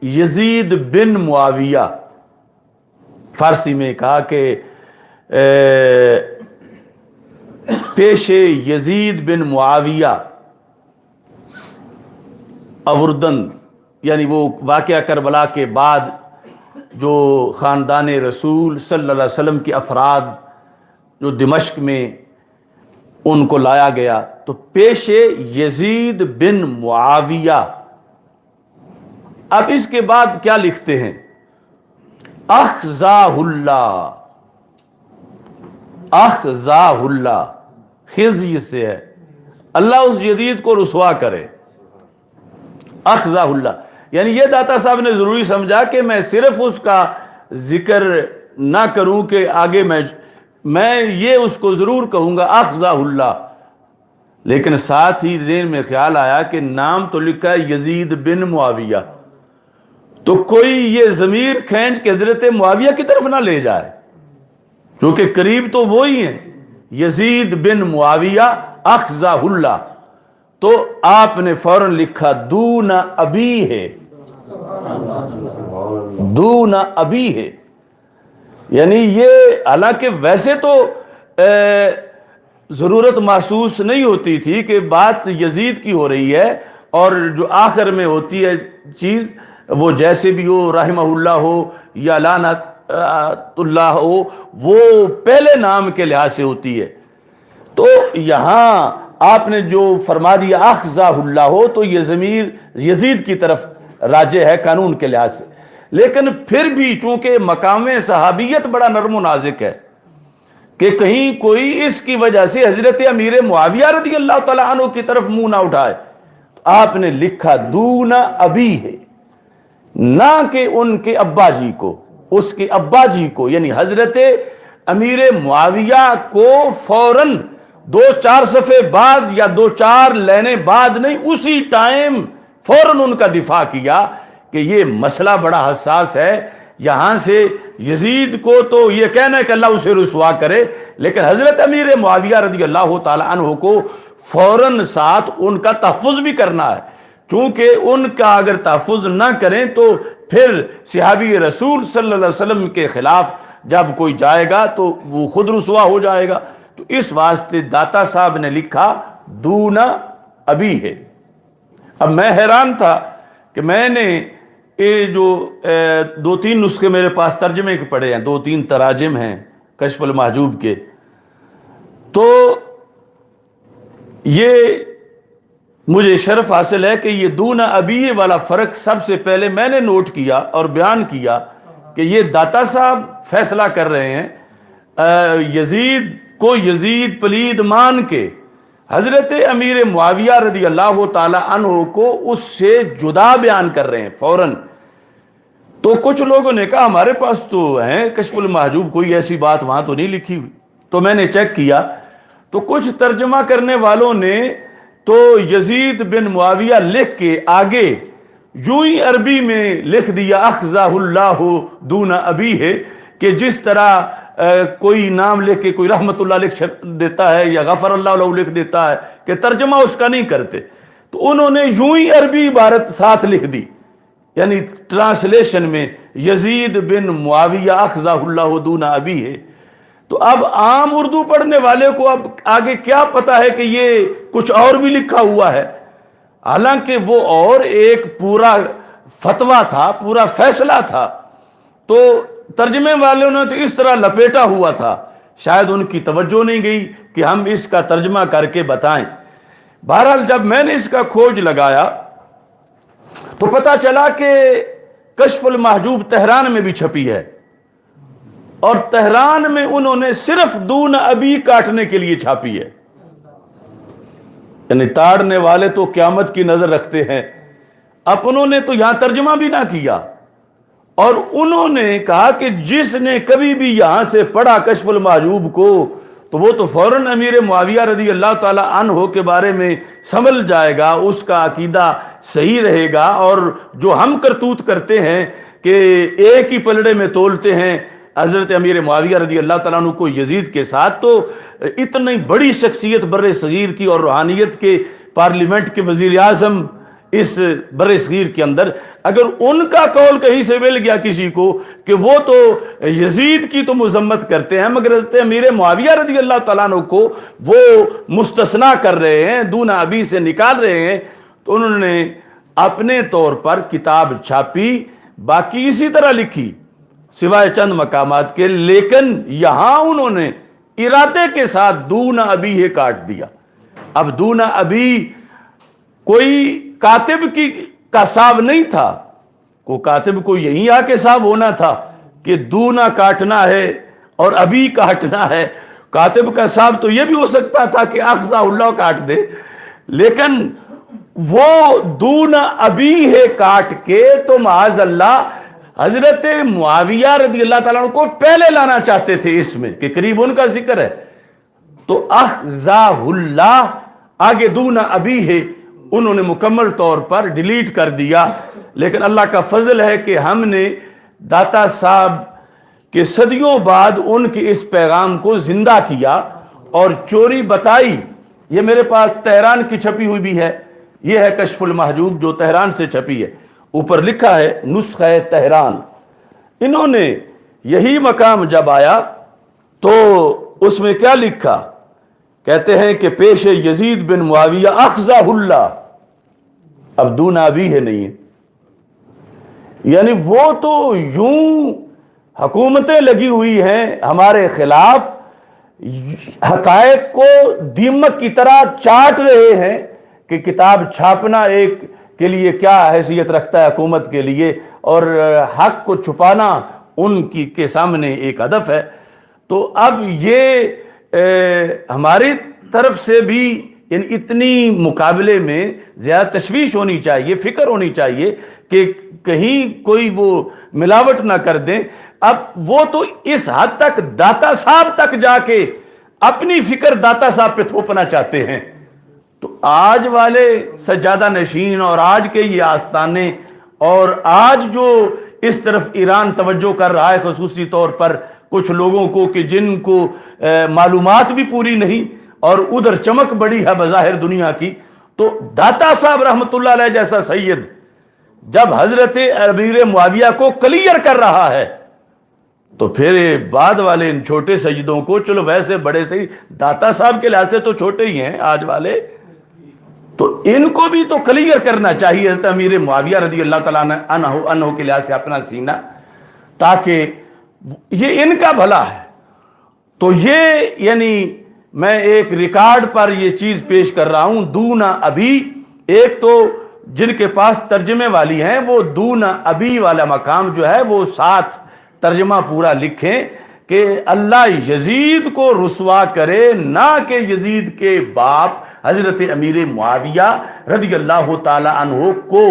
یزید بن معاویہ، فارسی میں کہا کہ پیش یزید بن معاویہ اوردن، یعنی وہ واقعہ کربلا کے بعد جو خاندان رسول صلی اللہ علیہ وسلم کے افراد جو دمشق میں ان کو لایا گیا، تو پیش یزید بن معاویہ. اب اس کے بعد کیا لکھتے ہیں؟ اخزاہ اللہ، اخزاہ اللہ، خزی سے ہے، اللہ اس یزید کو رسوا کرے. اخزاہ اللہ، یعنی یہ داتا صاحب نے ضروری سمجھا کہ میں صرف اس کا ذکر نہ کروں کہ آگے میں یہ اس کو ضرور کہوں گا اخزاہ اللہ، لیکن ساتھ ہی ذہن میں خیال آیا کہ نام تو لکھا ہے یزید بن معاویہ، تو کوئی یہ ضمیر کھینچ کے حضرت معاویہ کی طرف نہ لے جائے، کیونکہ قریب تو وہی ہیں، یزید بن معاویہ اخزاہ اللہ. تو آپ نے فوراً لکھا دون ابی ہے، دون ابی ہے، یعنی یہ حالانکہ ویسے تو ضرورت محسوس نہیں ہوتی تھی کہ بات یزید کی ہو رہی ہے، اور جو آخر میں ہوتی ہے چیز وہ جیسے بھی ہو، رحمہ اللہ ہو یا لعنت اللہ ہو، وہ پہلے نام کے لحاظ سے ہوتی ہے. تو یہاں آپ نے جو فرما دیا اخزاہ اللہ ہو، تو یہ ضمیر یزید کی طرف راجع ہے قانون کے لحاظ سے. لیکن پھر بھی چونکہ مقام صحابیت بڑا نرم و نازک ہے کہ کہیں کوئی اس کی وجہ سے حضرت امیر معاویہ رضی اللہ تعالیٰ عنہ کی طرف منہ نہ اٹھائے، تو آپ نے لکھا دون ابی ہے، نہ کہ ان کے ابا جی کو، اس کے ابا جی کو، یعنی حضرت امیر معاویہ کو فوراً 2-4 صفحے بعد یا 2-4 لینے بعد نہیں، اسی ٹائم فوراً ان کا دفاع کیا کہ یہ مسئلہ بڑا حساس ہے. یہاں سے یزید کو تو یہ کہنا ہے کہ اللہ اسے رسوا کرے، لیکن حضرت امیر معاویہ رضی اللہ تعالی عنہ کو فوراً ساتھ ان کا تحفظ بھی کرنا ہے، چونکہ ان کا اگر تحفظ نہ کریں تو پھر صحابی رسول صلی اللہ علیہ وسلم کے خلاف جب کوئی جائے گا تو وہ خود رسوا ہو جائے گا. تو اس واسطے داتا صاحب نے لکھا دون ابی ہے. اب میں حیران تھا کہ میں نے یہ جو 2-3 نسخے میرے پاس ترجمے کے پڑے ہیں، 2-3 تراجم ہیں کشف المحجوب کے، تو یہ مجھے شرف حاصل ہے کہ یہ دون ابی والا فرق سب سے پہلے میں نے نوٹ کیا اور بیان کیا کہ یہ داتا صاحب فیصلہ کر رہے ہیں یزید کو یزید پلید مان کے حضرت امیر معاویہ رضی اللہ تعالی عنہ کو اس سے جدا بیان کر رہے ہیں فوراً. تو کچھ لوگوں نے کہا ہمارے پاس تو ہیں کشف المحجوب، کوئی ایسی بات وہاں تو نہیں لکھی ہوئی. تو میں نے چیک کیا تو کچھ ترجمہ کرنے والوں نے تو یزید بن معاویہ لکھ کے آگے یوں ہی عربی میں لکھ دیا اخزاہ اللہ دون ابی ہے، کہ جس طرح کوئی نام لکھ کے کوئی رحمت اللہ لکھ دیتا ہے یا غفر اللہ عنہ لکھ دیتا ہے، کہ ترجمہ اس کا نہیں کرتے. تو انہوں نے یوں ہی عربی عبارت ساتھ لکھ دی، یعنی ٹرانسلیشن میں یزید بن معاویہ اخزاہ اللہ دون ابی ہے. تو اب عام اردو پڑھنے والے کو اب آگے کیا پتا ہے کہ یہ کچھ اور بھی لکھا ہوا ہے، حالانکہ وہ اور ایک پورا فتویٰ تھا، پورا فیصلہ تھا. تو ترجمے والوں نے تو اس طرح لپیٹا ہوا تھا، شاید ان کی توجہ نہیں گئی کہ ہم اس کا ترجمہ کر کے بتائیں. بہرحال جب میں نے اس کا کھوج لگایا تو پتہ چلا کہ کشف المحجوب تہران میں بھی چھپی ہے، اور تہران میں انہوں نے صرف دون ابی کاٹنے کے لیے چھاپی ہے. یعنی تاڑنے والے تو قیامت کی نظر رکھتے ہیں. اب انہوں نے تو یہاں ترجمہ بھی نہ کیا، اور انہوں نے کہا کہ جس نے کبھی بھی یہاں سے پڑھا کشف المحجوب کو تو وہ تو فوراً امیر معاویہ رضی اللہ تعالی عنہ کے بارے میں سنبھل جائے گا، اس کا عقیدہ صحیح رہے گا. اور جو ہم کرتوت کرتے ہیں کہ ایک ہی پلڑے میں تولتے ہیں حضرت امیر معاویہ رضی اللہ تعالیٰ عنہ کو یزید کے ساتھ، تو اتنی بڑی شخصیت بر صغیر کی اور روحانیت کے پارلیمنٹ کے وزیر اعظم اس بر صغیر کے اندر، اگر ان کا قول کہیں سے مل گیا کسی کو کہ وہ تو یزید کی تو مذمت کرتے ہیں مگر حضرت امیر معاویہ رضی اللہ تعالیٰ عنہ کو وہ مستثنا کر رہے ہیں، دون ابی سے نکال رہے ہیں، تو انہوں نے اپنے طور پر کتاب چھاپی، باقی اسی طرح لکھی سوائے چند مقامات کے، لیکن یہاں انہوں نے ارادے کے ساتھ دون ابی ہے کاٹ دیا۔ اب دون ابی کوئی کاتب کا صاحب نہیں تھا، کو کاتب کو یہی آ کے صاحب ہونا تھا کہ دونا کاٹنا ہے اور ابھی کاٹنا ہے۔ کاتب کا صاحب تو یہ بھی ہو سکتا تھا کہ اخذہ اللہ کاٹ دے، لیکن وہ دون ابھی ہے کاٹ کے تو معاذ اللہ حضرت معاویہ رضی اللہ تعالیٰ عنہ کو پہلے لانا چاہتے تھے اس میں کہ قریب ان کا ذکر ہے، تو اخذہ اللہ آگے دون ابھی ہے انہوں نے مکمل طور پر ڈیلیٹ کر دیا۔ لیکن اللہ کا فضل ہے کہ ہم نے داتا صاحب کے صدیوں بعد ان کے اس پیغام کو زندہ کیا اور چوری بتائی۔ یہ میرے پاس تہران کی چھپی ہوئی بھی ہے، یہ ہے کشف المحجوب جو تہران سے چھپی ہے، اوپر لکھا ہے نسخہ تہران۔ انہوں نے یہی مقام جب آیا تو اس میں کیا لکھا، کہتے ہیں کہ پیش یزید بن معاویہ اخذہ اللہ، اب دون ابی ہے نہیں ہے، یعنی وہ تو یوں حکومتیں لگی ہوئی ہیں ہمارے خلاف، حقائق کو دیمک کی طرح چاٹ رہے ہیں کہ کتاب چھاپنا ایک کے لیے کیا حیثیت رکھتا ہے حکومت کے لیے، اور حق کو چھپانا ان کی کے سامنے ایک ہدف ہے۔ تو اب یہ ہماری طرف سے بھی اتنی مقابلے میں زیادہ تشویش ہونی چاہیے، فکر ہونی چاہیے کہ کہیں کوئی وہ ملاوٹ نہ کر دیں۔ اب وہ تو اس حد تک داتا صاحب تک جا کے اپنی فکر داتا صاحب پہ تھوپنا چاہتے ہیں، تو آج والے سجادہ نشین اور آج کے یہ آستانے اور آج جو اس طرف ایران توجہ کر رہا ہے خصوصی طور پر کچھ لوگوں کو کہ جن کو معلومات بھی پوری نہیں اور ادھر چمک بڑی ہے بظاہر دنیا کی، تو داتا صاحب رحمت اللہ علیہ جیسا سید جب حضرت امیر معاویہ کو کلیئر کر رہا ہے تو پھر بعد والے ان چھوٹے سیدوں کو، چلو ویسے بڑے سید داتا صاحب کے لحاظ سے تو چھوٹے ہی ہیں آج والے، تو ان کو بھی تو کلیئر کرنا چاہیے حضرت امیر معاویہ رضی اللہ تعالیٰ عنہ کے لحاظ سے اپنا سینہ، تاکہ یہ ان کا بھلا ہے۔ تو یہ یعنی میں ایک ریکارڈ پر یہ چیز پیش کر رہا ہوں، دون ابھی، ایک تو جن کے پاس ترجمے والی ہیں وہ دون ابھی والا مقام جو ہے وہ ساتھ ترجمہ پورا لکھیں کہ اللہ یزید کو رسوا کرے، نہ کہ یزید کے باپ حضرت امیر معاویہ رضی اللہ تعالی عنہ کو۔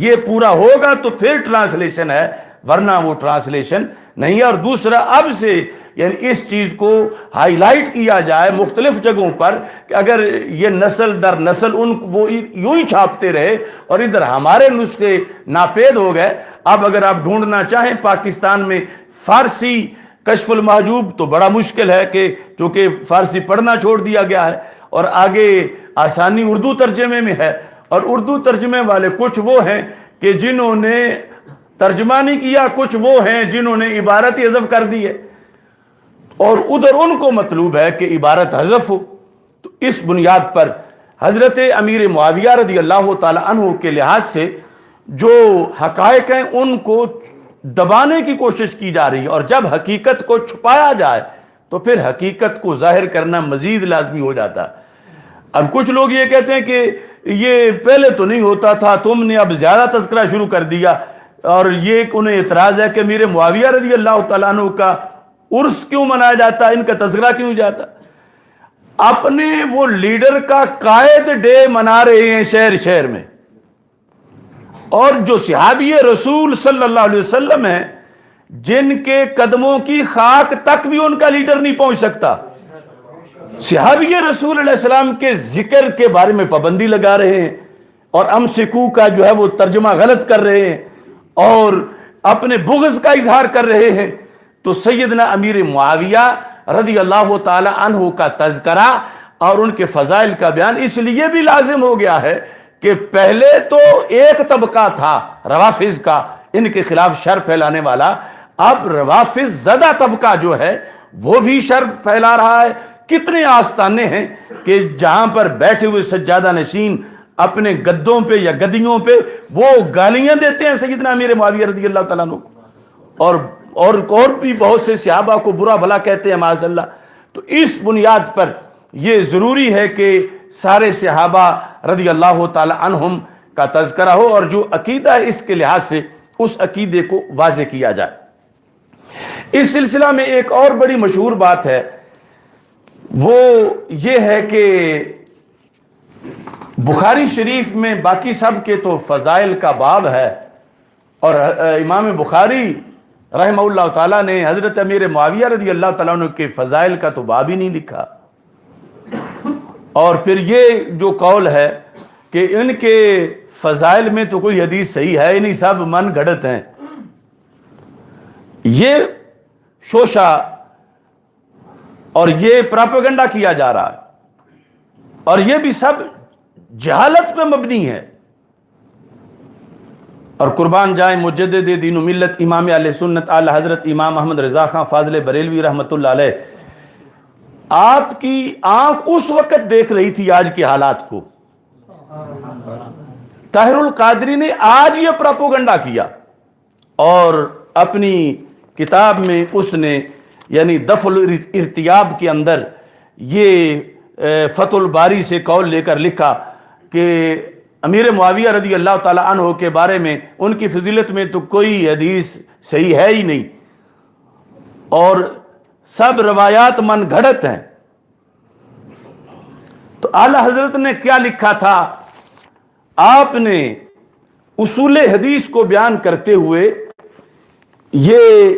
یہ پورا ہوگا تو پھر ٹرانسلیشن ہے، ورنہ وہ ٹرانسلیشن نہیں ہے۔ اور دوسرا، اب سے یعنی اس چیز کو ہائی لائٹ کیا جائے مختلف جگہوں پر کہ اگر یہ نسل در نسل وہ یوں ہی چھاپتے رہے اور ادھر ہمارے نسخے ناپید ہو گئے۔ اب اگر آپ ڈھونڈنا چاہیں پاکستان میں فارسی کشف المحجوب تو بڑا مشکل ہے کہ چونکہ فارسی پڑھنا چھوڑ دیا گیا ہے، اور آگے آسانی اردو ترجمے میں ہے، اور اردو ترجمے والے کچھ وہ ہیں کہ جنہوں نے ترجمہ نہیں کیا، کچھ وہ ہیں جنہوں نے عبارت ہی حذف کر دی ہے، اور ادھر ان کو مطلوب ہے کہ عبارت حذف ہو۔ تو اس بنیاد پر حضرت امیر معاویہ رضی اللہ تعالی عنہ کے لحاظ سے جو حقائق ہیں ان کو دبانے کی کوشش کی جا رہی ہے، اور جب حقیقت کو چھپایا جائے تو پھر حقیقت کو ظاہر کرنا مزید لازمی ہو جاتا ہے۔ اب کچھ لوگ یہ کہتے ہیں کہ یہ پہلے تو نہیں ہوتا تھا، تم نے اب زیادہ تذکرہ شروع کر دیا، اور یہ انہیں اعتراض ہے کہ امیر معاویہ رضی اللہ تعالیٰ عنہ کا عرس کیوں منایا جاتا ہے، ان کا تذکرہ کیوں جاتا؟ اپنے وہ لیڈر کا قائد ڈے منا رہے ہیں شہر شہر میں، اور جو صحابی رسول صلی اللہ علیہ وسلم ہیں جن کے قدموں کی خاک تک بھی ان کا لیڈر نہیں پہنچ سکتا، صحابی رسول علیہ السلام کے ذکر کے بارے میں پابندی لگا رہے ہیں، اور امسکو کا جو ہے وہ ترجمہ غلط کر رہے ہیں، اور اپنے بغض کا اظہار کر رہے ہیں۔ تو سیدنا امیر معاویہ رضی اللہ تعالی عنہ کا تذکرہ اور ان کے فضائل کا بیان اس لیے بھی لازم ہو گیا ہے کہ پہلے تو ایک طبقہ تھا روافض کا ان کے خلاف شر پھیلانے والا، اب روافض زدہ طبقہ جو ہے وہ بھی شر پھیلا رہا ہے۔ کتنے آستانے ہیں کہ جہاں پر بیٹھے ہوئے سجادہ نشین اپنے گدوں پہ یا گدیوں پہ وہ گالیاں دیتے ہیں سیدنا امیر معاویہ رضی اللہ تعالیٰ عنہ، اور بھی بہت سے صحابہ کو برا بھلا کہتے ہیں معاذ اللہ۔ تو اس بنیاد پر یہ ضروری ہے کہ سارے صحابہ رضی اللہ تعالی عنہم کا تذکرہ ہو، اور جو عقیدہ ہے اس کے لحاظ سے اس عقیدے کو واضح کیا جائے۔ اس سلسلہ میں ایک اور بڑی مشہور بات ہے، وہ یہ ہے کہ بخاری شریف میں باقی سب کے تو فضائل کا باب ہے، اور امام بخاری رحمہ اللہ تعالیٰ نے حضرت امیر معاویہ رضی اللہ تعالیٰ عنہ کے فضائل کا تو باب ہی نہیں لکھا۔ اور پھر یہ جو قول ہے کہ ان کے فضائل میں تو کوئی حدیث صحیح ہے ہی نہیں، سب من گھڑت ہیں، یہ شوشہ اور یہ پراپیگنڈا کیا جا رہا ہے، اور یہ بھی سب جہالت پہ مبنی ہے۔ اور قربان جائیں مجدد دین و ملت امام اہل سنت اعلی حضرت امام احمد رضا خان فاضل بریلوی رحمۃ اللہ علیہ، آپ کی آنکھ اس وقت دیکھ رہی تھی آج کے حالات کو۔ طاہر القادری نے آج یہ پروپیگنڈا کیا، اور اپنی کتاب میں اس نے یعنی دفع الارتیاب کے اندر یہ فتح الباری سے قول لے کر لکھا کہ امیر معاویہ رضی اللہ تعالی عنہ کے بارے میں ان کی فضیلت میں تو کوئی حدیث صحیح ہے ہی نہیں، اور سب روایات من گھڑت ہیں۔ تو اعلی حضرت نے کیا لکھا تھا؟ آپ نے اصول حدیث کو بیان کرتے ہوئے یہ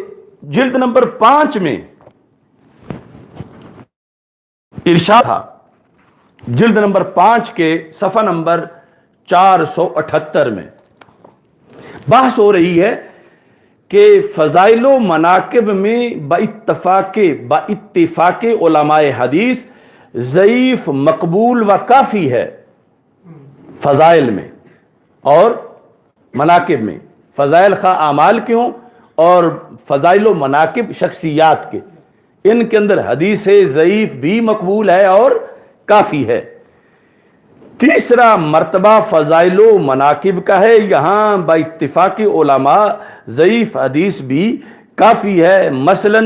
جلد نمبر 5 میں ارشاد تھا، جلد نمبر 5 کے صفحہ نمبر 478 میں بحث ہو رہی ہے کہ فضائل و مناقب میں باتفاق علماء حدیث ضعیف، مقبول و کافی ہے۔ فضائل میں اور مناقب میں، فضائل خواہ اعمال کے ہوں اور فضائل و مناقب شخصیات کے، ان کے اندر حدیث ضعیف بھی مقبول ہے اور کافی ہے۔ تیسرا مرتبہ فضائل و مناقب کا ہے، یہاں با اتفاق علماء ضعیف حدیث بھی کافی ہے۔ مثلا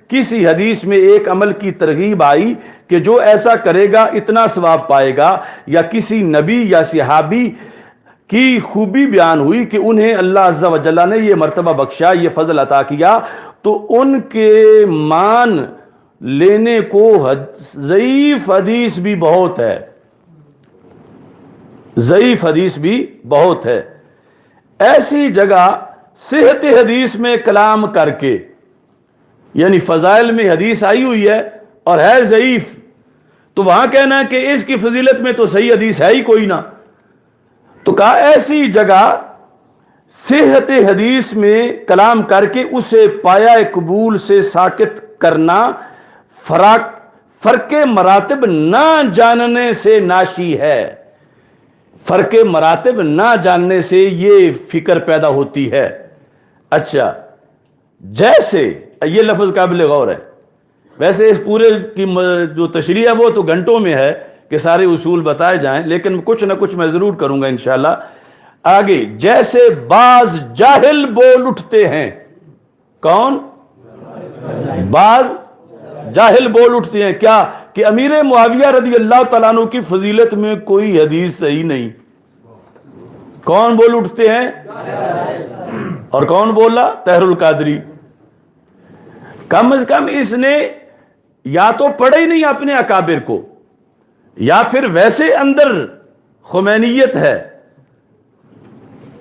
کسی حدیث میں ایک عمل کی ترغیب آئی کہ جو ایسا کرے گا اتنا ثواب پائے گا، یا کسی نبی یا صحابی کی خوبی بیان ہوئی کہ انہیں اللہ عز و جل نے یہ مرتبہ بخشا، یہ فضل عطا کیا، تو ان کے مان لینے کو ضعیف حدیث بھی بہت ہے، ضعیف حدیث بھی بہت ہے۔ ایسی جگہ صحت حدیث میں کلام کر کے، یعنی فضائل میں حدیث آئی ہوئی ہے اور ہے ضعیف، تو وہاں کہنا ہے کہ اس کی فضیلت میں تو صحیح حدیث ہے ہی کوئی نہ۔ تو کہا ایسی جگہ صحت حدیث میں کلام کر کے اسے پایا قبول سے ساکت کرنا فرق مراتب نہ جاننے سے ناشی ہے۔ فرق مراتب نہ جاننے سے یہ فکر پیدا ہوتی ہے۔ اچھا، جیسے یہ لفظ قابل غور ہے، ویسے اس پورے کی جو تشریح ہے وہ تو گھنٹوں میں ہے کہ سارے اصول بتائے جائیں، لیکن کچھ نہ کچھ میں ضرور کروں گا انشاءاللہ۔ آگے، جیسے بعض جاہل بول اٹھتے ہیں، کون؟ بعض جاہل بول اٹھتے ہیں کیا؟ کہ امیر معاویہ رضی اللہ تعالیٰ عنہ کی فضیلت میں کوئی حدیث صحیح نہیں۔ کون بول اٹھتے ہیں؟ اور کون بولا؟ طاہر القادری۔ کم از کم اس نے یا تو پڑھا ہی نہیں اپنے اکابر کو، یا پھر ویسے اندر خمینیت ہے۔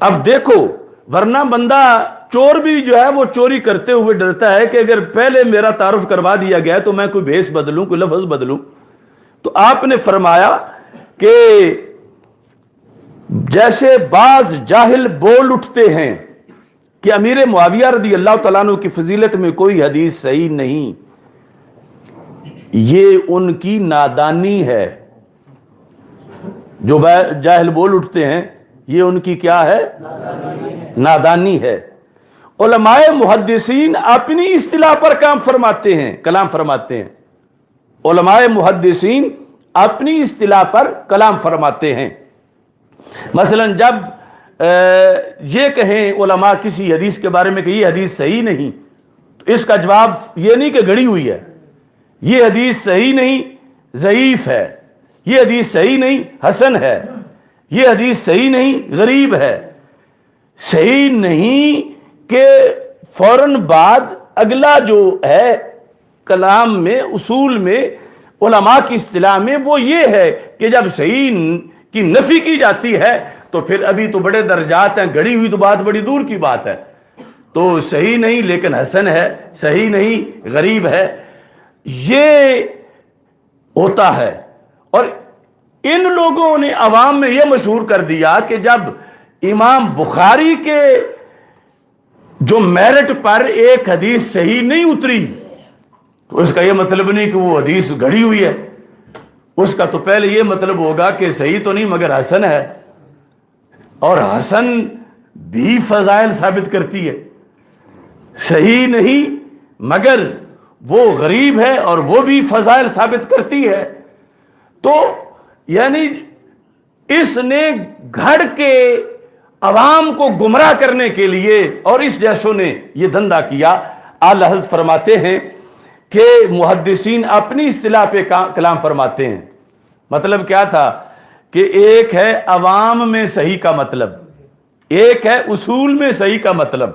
اب دیکھو، ورنہ بندہ چور بھی جو ہے وہ چوری کرتے ہوئے ڈرتا ہے کہ اگر پہلے میرا تعارف کروا دیا گیا تو میں کوئی بھیس بدلوں، کوئی لفظ بدلوں۔ تو آپ نے فرمایا کہ جیسے بعض جاہل بول اٹھتے ہیں کہ امیر معاویہ رضی اللہ تعالیٰ عنہ کی فضیلت میں کوئی حدیث صحیح نہیں، یہ ان کی نادانی ہے، جو جاہل بول اٹھتے ہیں یہ ان کی کیا ہے؟ نادانی ہے۔ علماء محدثین اپنی اصطلاح پر کلام فرماتے ہیں۔ علماء محدثین اپنی اصطلاح پر کلام فرماتے ہیں۔ مثلا جب یہ کہیں علماء کسی حدیث کے بارے میں کہ یہ حدیث صحیح نہیں، تو اس کا جواب یہ نہیں کہ گھڑی ہوئی ہے، یہ حدیث صحیح نہیں ضعیف ہے، یہ حدیث صحیح نہیں حسن ہے، یہ حدیث صحیح نہیں غریب ہے۔ صحیح نہیں کہ فوراً بعد اگلا جو ہے کلام میں اصول میں علماء کی اصطلاح میں وہ یہ ہے کہ جب صحیح کی نفی کی جاتی ہے تو پھر ابھی تو بڑے درجات ہیں، گھڑی ہوئی تو بات بڑی دور کی بات ہے، تو صحیح نہیں لیکن حسن ہے، صحیح نہیں غریب ہے، یہ ہوتا ہے۔ اور ان لوگوں نے عوام میں یہ مشہور کر دیا کہ جب امام بخاری کے جو میرٹ پر ایک حدیث صحیح نہیں اتری تو اس کا یہ مطلب نہیں کہ وہ حدیث گھڑی ہوئی ہے، اس کا تو پہلے یہ مطلب ہوگا کہ صحیح تو نہیں مگر حسن ہے، اور حسن بھی فضائل ثابت کرتی ہے، صحیح نہیں مگر وہ غریب ہے اور وہ بھی فضائل ثابت کرتی ہے۔ تو یعنی اس نے گھڑ کے عوام کو گمراہ کرنے کے لیے اور اس جیسوں نے یہ دھندا کیا۔ اعلیٰ حضرت فرماتے ہیں کہ محدثین اپنی اصطلاح پہ کلام فرماتے ہیں۔ مطلب کیا تھا کہ ایک ہے عوام میں صحیح کا مطلب، ایک ہے اصول میں صحیح کا مطلب۔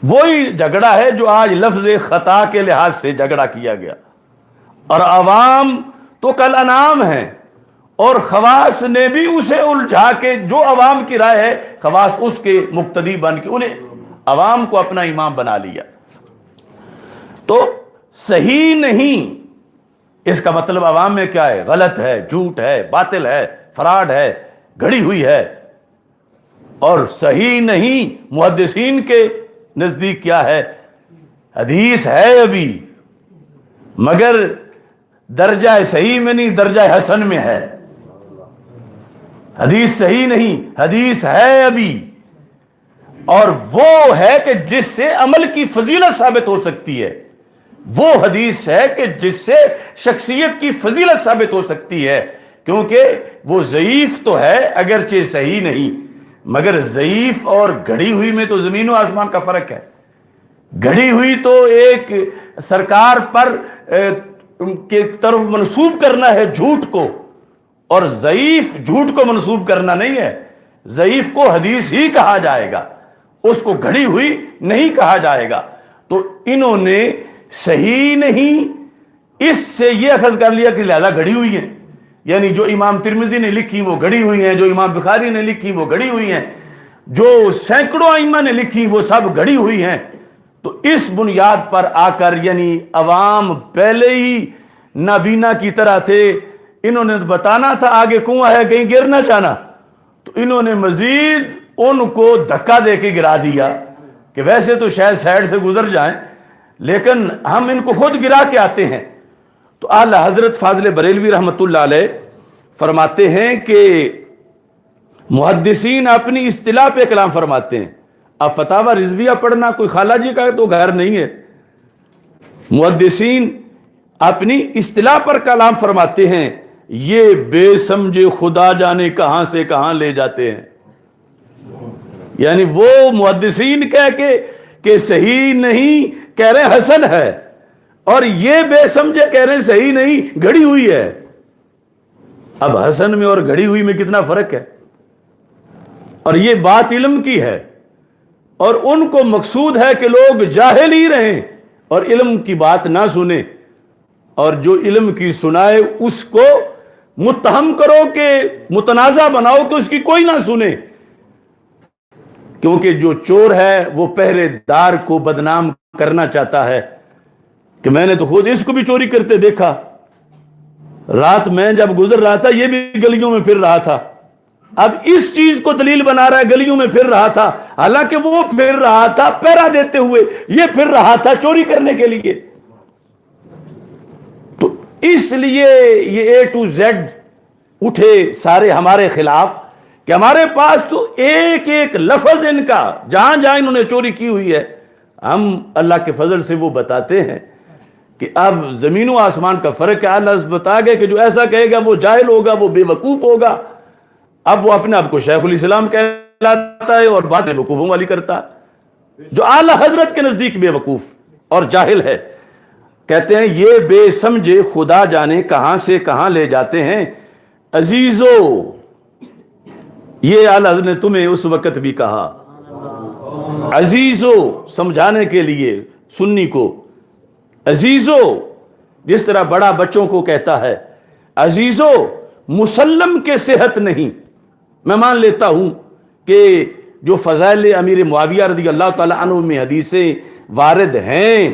وہی جھگڑا ہے جو آج لفظ خطا کے لحاظ سے جھگڑا کیا گیا، اور عوام تو کل انعام ہیں، اور خواص نے بھی اسے الجھا کے جو عوام کی رائے ہے خواص اس کے مقتدی بن کے انہیں عوام کو اپنا امام بنا لیا۔ تو صحیح نہیں اس کا مطلب عوام میں کیا ہے؟ غلط ہے، جھوٹ ہے، باطل ہے، فراڈ ہے، گھڑی ہوئی ہے۔ اور صحیح نہیں محدثین کے نزدیک کیا ہے؟ حدیث ہے ابھی مگر درجہ صحیح میں نہیں، درجہ حسن میں ہے۔ حدیث صحیح نہیں، حدیث ہے ابھی، اور وہ ہے کہ جس سے عمل کی فضیلت ثابت ہو سکتی ہے، وہ حدیث ہے کہ جس سے شخصیت کی فضیلت ثابت ہو سکتی ہے، کیونکہ وہ ضعیف تو ہے اگرچہ صحیح نہیں، مگر ضعیف اور گھڑی ہوئی میں تو زمین و آسمان کا فرق ہے۔ گھڑی ہوئی تو ایک سرکار پر کی طرف منسوب کرنا ہے جھوٹ کو، اور ضعیف جھوٹ کو منسوب کرنا نہیں ہے۔ ضعیف کو حدیث ہی کہا جائے گا، اس کو گھڑی ہوئی نہیں کہا جائے گا۔ تو انہوں نے صحیح نہیں اس سے یہ اخذ کر لیا کہ لہذا گھڑی ہوئی ہیں، یعنی جو امام ترمذی نے لکھی وہ گھڑی ہوئی ہیں، جو امام بخاری نے لکھی وہ گھڑی ہوئی ہیں، جو سینکڑوں ائمہ نے لکھی وہ سب گھڑی ہوئی ہیں۔ تو اس بنیاد پر آ کر یعنی عوام پہلے ہی نابینا کی طرح تھے، انہوں نے بتانا تھا آگے کنواں ہے کہیں گر نہ جانا، تو انہوں نے مزید ان کو دھکا دے کے گرا دیا کہ ویسے تو شاید سائڈ سے گزر جائیں لیکن ہم ان کو خود گرا کے آتے ہیں۔ تو اعلیٰ حضرت فاضل بریلوی رحمۃ اللہ علیہ فرماتے ہیں کہ محدثین اپنی اصطلاح پہ کلام فرماتے ہیں۔ اب فتاوی رضویہ پڑھنا کوئی خالہ جی کا تو گھر نہیں ہے، محدثین اپنی اصطلاح پر کلام فرماتے ہیں۔ یہ بے سمجھے خدا جانے کہاں سے کہاں لے جاتے ہیں، یعنی وہ محدثین کہہ کے کہ صحیح نہیں کہہ رہے حسن ہے، اور یہ بے سمجھے کہہ رہے صحیح نہیں گھڑی ہوئی ہے۔ اب حسن میں اور گھڑی ہوئی میں کتنا فرق ہے، اور یہ بات علم کی ہے، اور ان کو مقصود ہے کہ لوگ جاہل ہی رہیں اور علم کی بات نہ سنیں، اور جو علم کی سنائے اس کو متہم کرو کہ متنازع بناؤ کہ اس کی کوئی نہ سنے، کیونکہ جو چور ہے وہ پہرے دار کو بدنام کرنا چاہتا ہے کہ میں نے تو خود اس کو بھی چوری کرتے دیکھا، رات میں جب گزر رہا تھا یہ بھی گلیوں میں پھر رہا تھا۔ اب اس چیز کو دلیل بنا رہا ہے گلیوں میں پھر رہا تھا، حالانکہ وہ پھر رہا تھا پہرا دیتے ہوئے، یہ پھر رہا تھا چوری کرنے کے لیے۔ تو اس لیے یہ A to Z اٹھے سارے ہمارے خلاف کہ ہمارے پاس تو ایک ایک لفظ ان کا جہاں جہاں انہوں نے چوری کی ہوئی ہے، ہم اللہ کے فضل سے وہ بتاتے ہیں کہ اب زمین و آسمان کا فرق ہے۔ اللہ بتا گئے کہ جو ایسا کہے گا وہ جاہل ہوگا، وہ بے وقوف ہوگا۔ اب وہ اپنے آپ کو شیخ الاسلام کہلاتا ہے اور بات بے وقوفوں والی کرتا ہے، جو اعلیٰ حضرت کے نزدیک بے وقوف اور جاہل ہے۔ کہتے ہیں یہ بے سمجھے خدا جانے کہاں سے کہاں لے جاتے ہیں، عزیزو یہ اعلیٰ حضرت نے تمہیں اس وقت بھی کہا، عزیزو سمجھانے کے لیے سنی کو، عزیزو جس طرح بڑا بچوں کو کہتا ہے، عزیزو مسلم کے صحت نہیں۔ میں مان لیتا ہوں کہ جو فضائل امیر معاویہ رضی اللہ تعالی عنہ میں حدیثیں وارد ہیں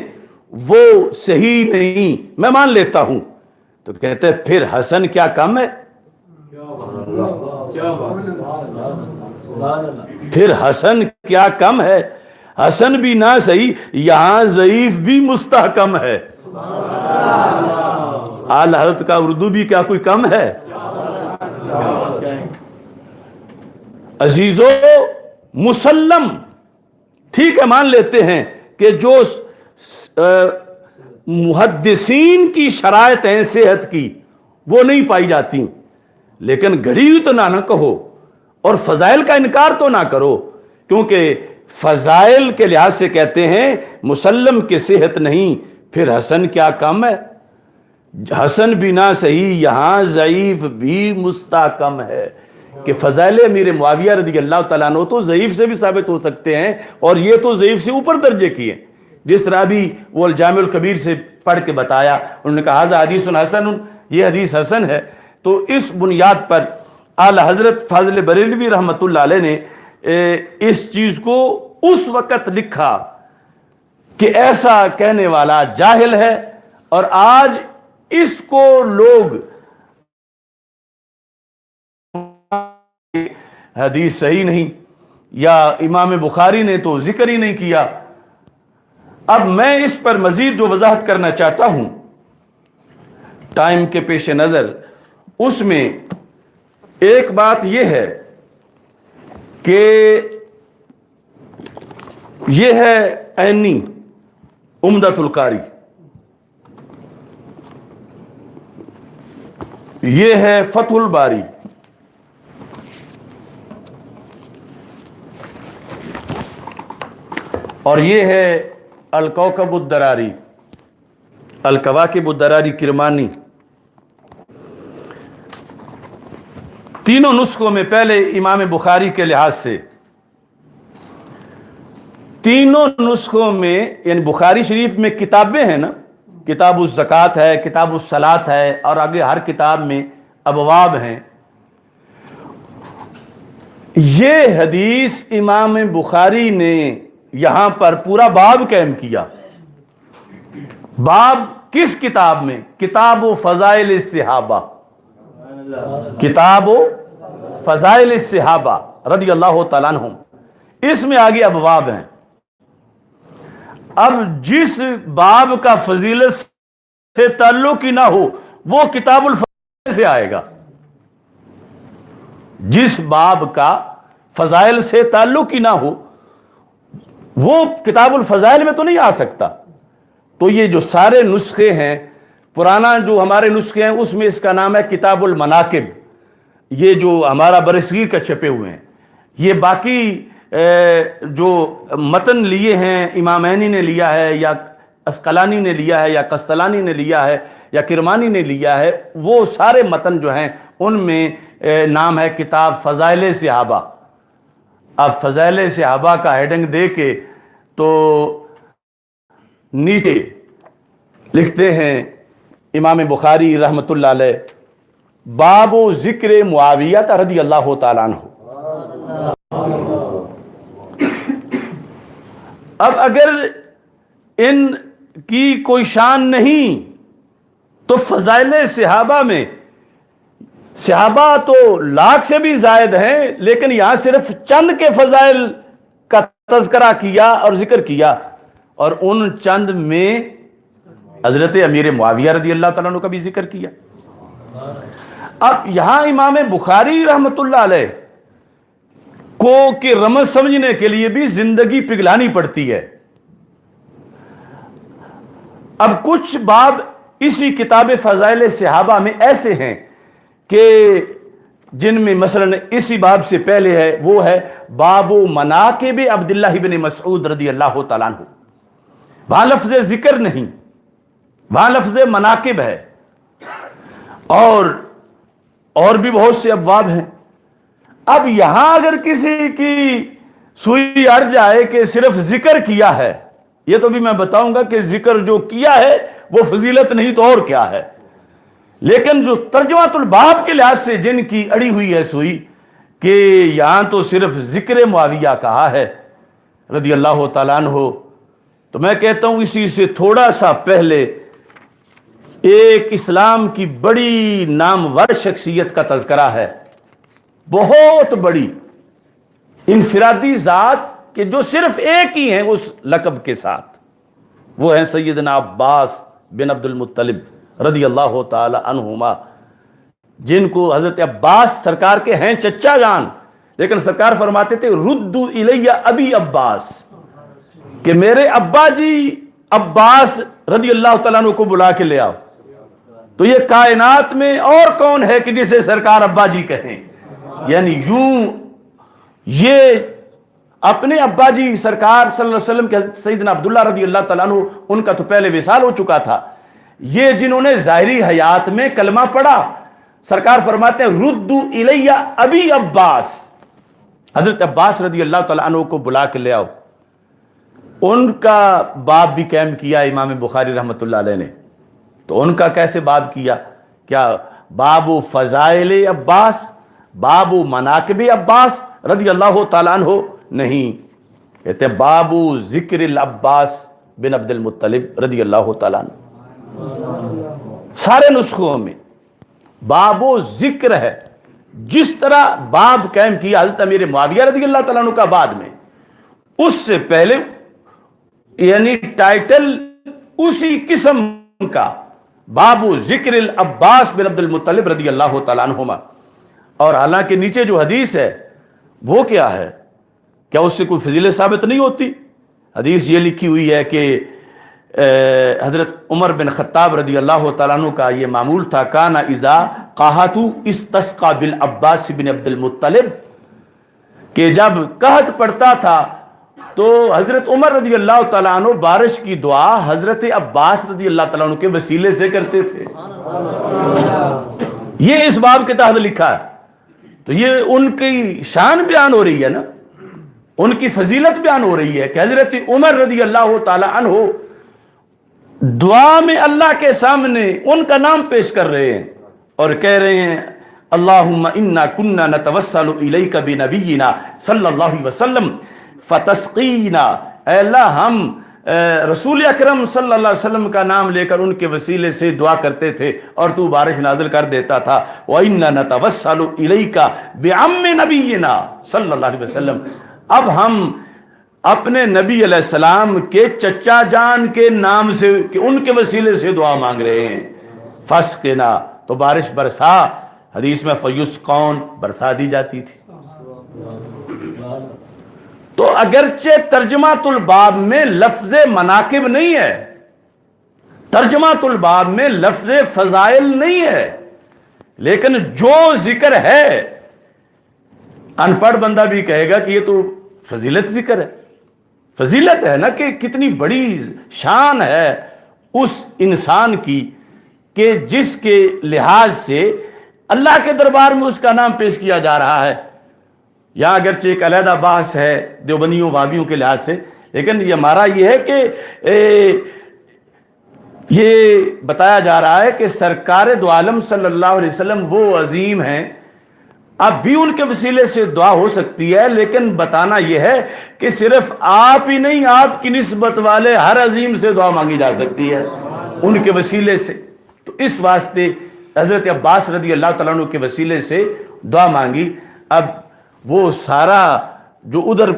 وہ صحیح نہیں، میں مان لیتا ہوں۔ تو کہتے ہیں پھر حسن کیا کم ہے، پھر حسن کیا کم ہے، حسن بھی نہ صحیح، یہاں ضعیف بھی مستحکم ہے۔ اعلیٰ حضرت کا اردو بھی کیا کوئی کم ہے؟ عزیزو مسلم ٹھیک ہے، مان لیتے ہیں کہ جو محدثین کی شرائط ہیں صحت کی وہ نہیں پائی جاتی، لیکن گھڑی تو نہ کہو اور فضائل کا انکار تو نہ کرو، کیونکہ فضائل کے لحاظ سے کہتے ہیں مسلم کی صحت نہیں، پھر حسن کیا کم ہے، حسن بھی نہ صحیح یہاں ضعیف بھی مستحکم ہے۔ کہ فضائل امیر معاویہ رضی اللہ تعالیٰ عنہ تو ضعیف سے بھی ثابت ہو سکتے ہیں، اور یہ تو ضعیف سے اوپر درجے کی ہیں۔ جس طرح بھی وہ الجامع الکبیر سے پڑھ کے بتایا، انہوں نے کہا ھذا حدیث حسن، یہ حدیث حسن ہے۔ تو اس بنیاد پر اعلیٰ حضرت فاضل بریلوی رحمۃ اللہ علیہ نے اس چیز کو اس وقت لکھا کہ ایسا کہنے والا جاہل ہے، اور آج اس کو لوگ حدیث صحیح نہیں، یا امام بخاری نے تو ذکر ہی نہیں کیا۔ اب میں اس پر مزید جو وضاحت کرنا چاہتا ہوں ٹائم کے پیش نظر، اس میں ایک بات یہ ہے کہ یہ ہے عینی عمدۃ القاری، یہ ہے فتح الباری، اور یہ ہے الکوکب الدراری، الکواکب الدراری کرمانی۔ تینوں نسخوں میں پہلے امام بخاری کے لحاظ سے تینوں نسخوں میں، یعنی بخاری شریف میں کتابیں ہیں نا، کتاب الزکوٰۃ ہے، کتاب الصلاۃ ہے، اور آگے ہر کتاب میں ابواب ہیں۔ یہ حدیث امام بخاری نے یہاں پر پورا باب قائم کیا۔ باب کس کتاب میں؟ کتاب و فضائل الصحابہ، کتاب و فضائل الصحابہ رضی اللہ تعالیٰ عنہم، اس میں آگے ابواب ہیں۔ اب جس باب کا فضیلت سے تعلق ہی نہ ہو وہ کتاب الفضائل سے آئے گا، جس باب کا فضائل سے تعلق ہی نہ ہو وہ کتاب الفضائل میں تو نہیں آ سکتا۔ تو یہ جو سارے نسخے ہیں، پرانا جو ہمارے نسخے ہیں اس میں اس کا نام ہے کتاب المناقب، یہ جو ہمارا برصغیر کا چھپے ہوئے ہیں۔ یہ باقی جو متن لیے ہیں، امامینی نے لیا ہے، یا اسقلانی نے لیا ہے، یا قسطلانی نے لیا ہے، یا کرمانی نے لیا ہے، وہ سارے متن جو ہیں ان میں نام ہے کتاب فضائل صحابہ۔ اب فضائل صحابہ کا ہیڈنگ دے کے تو نیچے لکھتے ہیں امام بخاری رحمۃ اللہ علیہ، باب و ذکر معاویہ رضی اللہ تعالیٰ عنہ۔ اب اگر ان کی کوئی شان نہیں تو فضائل صحابہ میں، صحابہ تو لاکھ سے بھی زائد ہیں، لیکن یہاں صرف چند کے فضائل کا تذکرہ کیا اور ذکر کیا، اور ان چند میں حضرت امیر معاویہ رضی اللہ تعالیٰ عنہ کا بھی ذکر کیا۔ اب یہاں امام بخاری رحمۃ اللہ علیہ کو کہ رمز سمجھنے کے لیے بھی زندگی پگھلانی پڑتی ہے. اب کچھ باب اسی کتاب فضائل صحابہ میں ایسے ہیں کہ جن میں مثلا اسی باب سے پہلے ہے وہ ہے باب مناقب عبداللہ بن مسعود رضی اللہ تعالیٰ عنہ. وہاں لفظ ذکر نہیں، وہاں لفظ مناقب ہے. اور بھی بہت سے ابواب ہیں. اب یہاں اگر کسی کی سوئی اڑ جائے کہ صرف ذکر کیا ہے، یہ تو بھی میں بتاؤں گا کہ ذکر جو کیا ہے وہ فضیلت نہیں تو اور کیا ہے. لیکن جو ترجمۃ الباب کے لحاظ سے جن کی اڑی ہوئی ہے سوئی کہ یہاں تو صرف ذکر معاویہ کہا ہے رضی اللہ تعالیٰ عنہ، تو میں کہتا ہوں اسی سے تھوڑا سا پہلے ایک اسلام کی بڑی نامور شخصیت کا تذکرہ ہے، بہت بڑی انفرادی ذات کہ جو صرف ایک ہی ہیں اس لقب کے ساتھ، وہ ہیں سیدنا عباس بن عبد المطلب رضی اللہ تعالی عنہما، جن کو حضرت عباس سرکار کے ہیں چچا جان، لیکن سرکار فرماتے تھے ردو الیہ ابی عباس، کہ میرے ابا جی عباس رضی اللہ تعالیٰ عنہ کو بلا کے لے آؤ. تو یہ کائنات میں اور کون ہے کہ جسے سرکار ابا جی کہیں؟ یعنی یوں یہ اپنے ابا جی سرکار صلی اللہ علیہ وسلم کے سیدنا عبداللہ رضی اللہ تعالیٰ عنہ، ان کا تو پہلے وصال ہو چکا تھا، یہ جنہوں نے ظاہری حیات میں کلمہ پڑھا، سرکار فرماتے ہیں ردو الیہ ابی عباس، حضرت عباس رضی اللہ تعالیٰ عنہ کو بلا کے لے آؤ. ان کا باب بھی قائم کیا امام بخاری رحمۃ اللہ علیہ نے. تو ان کا کیسے باب کیا؟ کیا باب فضائل عباس، باب مناقب عباس رضی اللہ تعالیٰ عنہ؟ نہیں، کہتے باب ذکر العباس بن عبد المطلب رضی اللہ تعالیٰ عنہ. سارے نسخوں میں باب ذکر ہے. جس طرح باب قائم کیا حضرت امیر معاویہ رضی اللہ تعالیٰ عنہ کا بعد میں، اس سے پہلے یعنی ٹائٹل اسی قسم کا باب ذکر العباس بن عبد المطلب رضی اللہ تعالیٰ عنہما. اور حالانکہ نیچے جو حدیث ہے وہ کیا ہے؟ کیا اس سے کوئی فضیلت ثابت نہیں ہوتی؟ حدیث یہ لکھی ہوئی ہے کہ حضرت عمر بن خطاب رضی اللہ تعالیٰ عنہ کا یہ معمول تھا، کانا اذا قاہتو استسقا بالعباس بن عبد المطلب، کہ جب قحط پڑتا تھا تو حضرت عمر رضی اللہ تعالیٰ عنہ بارش کی دعا حضرت عباس رضی اللہ تعالیٰ عنہ کے وسیلے سے کرتے تھے. یہ اس باب کے تحت لکھا ہے. تو یہ ان کی شان بیان ہو رہی ہے نا، ان کی فضیلت بیان ہو رہی ہے کہ حضرت عمر رضی اللہ تعالیٰ عنہ دعا میں اللہ کے سامنے ان کا نام پیش کر رہے ہیں اور کہہ رہے ہیں اللہم انا کننا نتوسل الیک بنبینا صلی اللہ علیہ وسلم فتسقینا، اے اللہ ہم رسول اکرم صلی اللہ علیہ وسلم کا نام لے کر ان کے وسیلے سے دعا کرتے تھے اور تو بارش نازل کر دیتا تھا. وَإِنَّا نَتَوَسَّلُ إِلَيْكَ بِعَمِّ نَبِيِّنَا صلی اللہ علیہ وسلم، اب ہم اپنے نبی علیہ السلام کے چچا جان کے نام سے کہ ان کے وسیلے سے دعا مانگ رہے ہیں. فَاسْقِنَا، تو بارش برسا. حدیث میں فَيُسْقَوْنَ، برسا دی جاتی تھی. تو اگرچہ ترجمۃ الباب میں لفظ مناقب نہیں ہے، ترجمۃ الباب میں لفظ فضائل نہیں ہے، لیکن جو ذکر ہے ان پڑھ بندہ بھی کہے گا کہ یہ تو فضیلت ذکر ہے. فضیلت ہے نا کہ کتنی بڑی شان ہے اس انسان کی کہ جس کے لحاظ سے اللہ کے دربار میں اس کا نام پیش کیا جا رہا ہے. یہاں اگرچہ ایک علیحدہ بحث ہے دیوبندیوں وہابیوں کے لحاظ سے، لیکن یہ ہمارا یہ ہے کہ یہ بتایا جا رہا ہے کہ سرکار دو عالم صلی اللہ علیہ وسلم وہ عظیم ہیں، اب بھی ان کے وسیلے سے دعا ہو سکتی ہے، لیکن بتانا یہ ہے کہ صرف آپ ہی نہیں، آپ کی نسبت والے ہر عظیم سے دعا مانگی جا سکتی ہے ان کے وسیلے سے. تو اس واسطے حضرت عباس رضی اللہ تعالیٰ عنہ کے وسیلے سے دعا مانگی. اب وہ سارا جو ادھر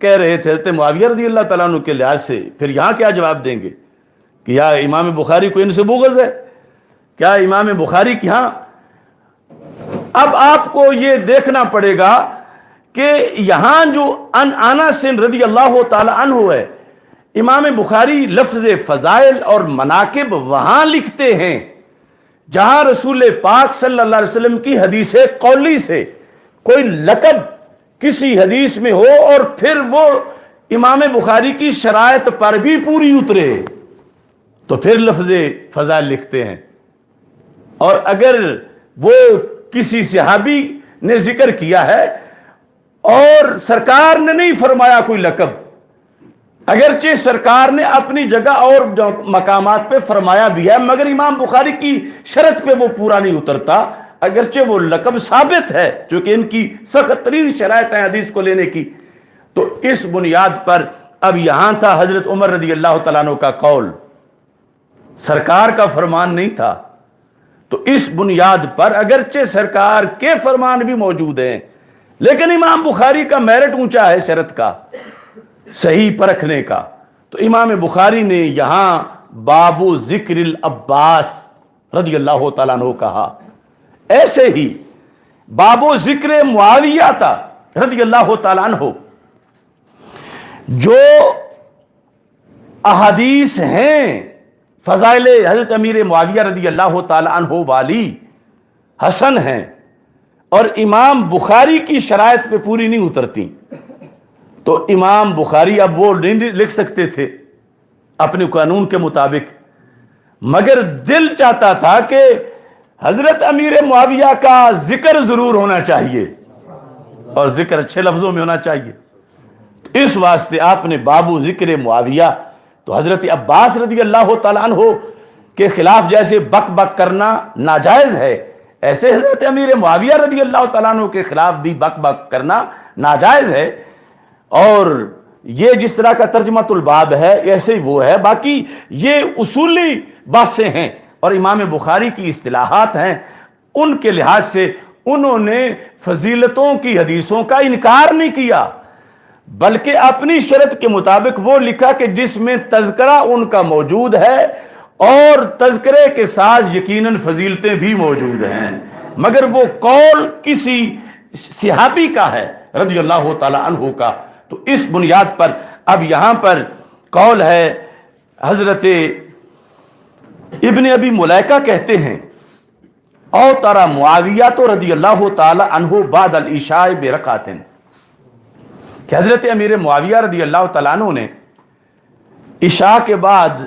کہہ رہے تھے حضرت معاویہ رضی اللہ تعالیٰ عنہ کے لحاظ سے، پھر یہاں کیا جواب دیں گے کہ یا امام بخاری کو ان سے بغض ہے؟ کیا امام بخاری کی ہاں اب آپ کو یہ دیکھنا پڑے گا کہ یہاں جو انس رضی اللہ تعالی عنہ ہے، امام بخاری لفظ فضائل اور مناقب وہاں لکھتے ہیں جہاں رسول پاک صلی اللہ علیہ وسلم کی حدیث قولی سے کوئی لقب کسی حدیث میں ہو اور پھر وہ امام بخاری کی شرائط پر بھی پوری اترے تو پھر لفظ فضائل لکھتے ہیں، اور اگر وہ کسی صحابی نے ذکر کیا ہے اور سرکار نے نہیں فرمایا کوئی لقب، اگرچہ سرکار نے اپنی جگہ اور مقامات پہ فرمایا بھی ہے مگر امام بخاری کی شرط پہ وہ پورا نہیں اترتا، اگرچہ وہ لقب ثابت ہے چونکہ ان کی سخت ترین شرائط ہیں حدیث کو لینے کی۔ تو اس بنیاد پر اب یہاں تھا حضرت عمر رضی اللہ تعالیٰ عنہ کا قول، سرکار کا فرمان نہیں تھا، تو اس بنیاد پر اگرچہ سرکار کے فرمان بھی موجود ہیں لیکن امام بخاری کا میرٹ اونچا ہے شرط کا صحیح پرکھنے کا، تو امام بخاری نے یہاں باب ذکر العباس رضی اللہ تعالیٰ عنہ کہا۔ ایسے ہی باب ذکر معاویہ تھا رضی اللہ تعالیٰ عنہ، جو احادیث ہیں فضائل حضرت امیر معاویہ رضی اللہ تعالیٰ عنہ والی حسن ہیں اور امام بخاری کی شرائط پہ پوری نہیں اترتی، تو امام بخاری اب وہ نہیں لکھ سکتے تھے اپنے قانون کے مطابق، مگر دل چاہتا تھا کہ حضرت امیر معاویہ کا ذکر ضرور ہونا چاہیے اور ذکر اچھے لفظوں میں ہونا چاہیے، اس واسطے آپ نے بابو ذکر معاویہ، تو حضرت عباس رضی اللہ تعالیٰ عنہ کے خلاف جیسے بک بک کرنا ناجائز ہے، ایسے حضرت امیر معاویہ رضی اللہ تعالیٰ عنہ کے خلاف بھی بک بک کرنا ناجائز ہے، اور یہ جس طرح کا ترجمۃ الباب ہے ایسے ہی وہ ہے، باقی یہ اصولی باتیں ہیں اور امام بخاری کی اصطلاحات ہیں، ان کے لحاظ سے انہوں نے فضیلتوں کی حدیثوں کا انکار نہیں کیا بلکہ اپنی شرط کے مطابق وہ لکھا کہ جس میں تذکرہ ان کا موجود ہے اور تذکرے کے ساتھ یقیناً فضیلتیں بھی موجود ہیں، مگر وہ قول کسی صحابی کا ہے رضی اللہ تعالی عنہ کا، تو اس بنیاد پر اب یہاں پر قول ہے حضرت ابن ابی ملیکہ کہتے ہیں او ترى معاویہ تو رضی اللہ تعالی عنہ بعد العشاء برکعت، کہ حضرت امیر معاویہ رضی اللہ تعالیٰ عنہ نے عشاء کے بعد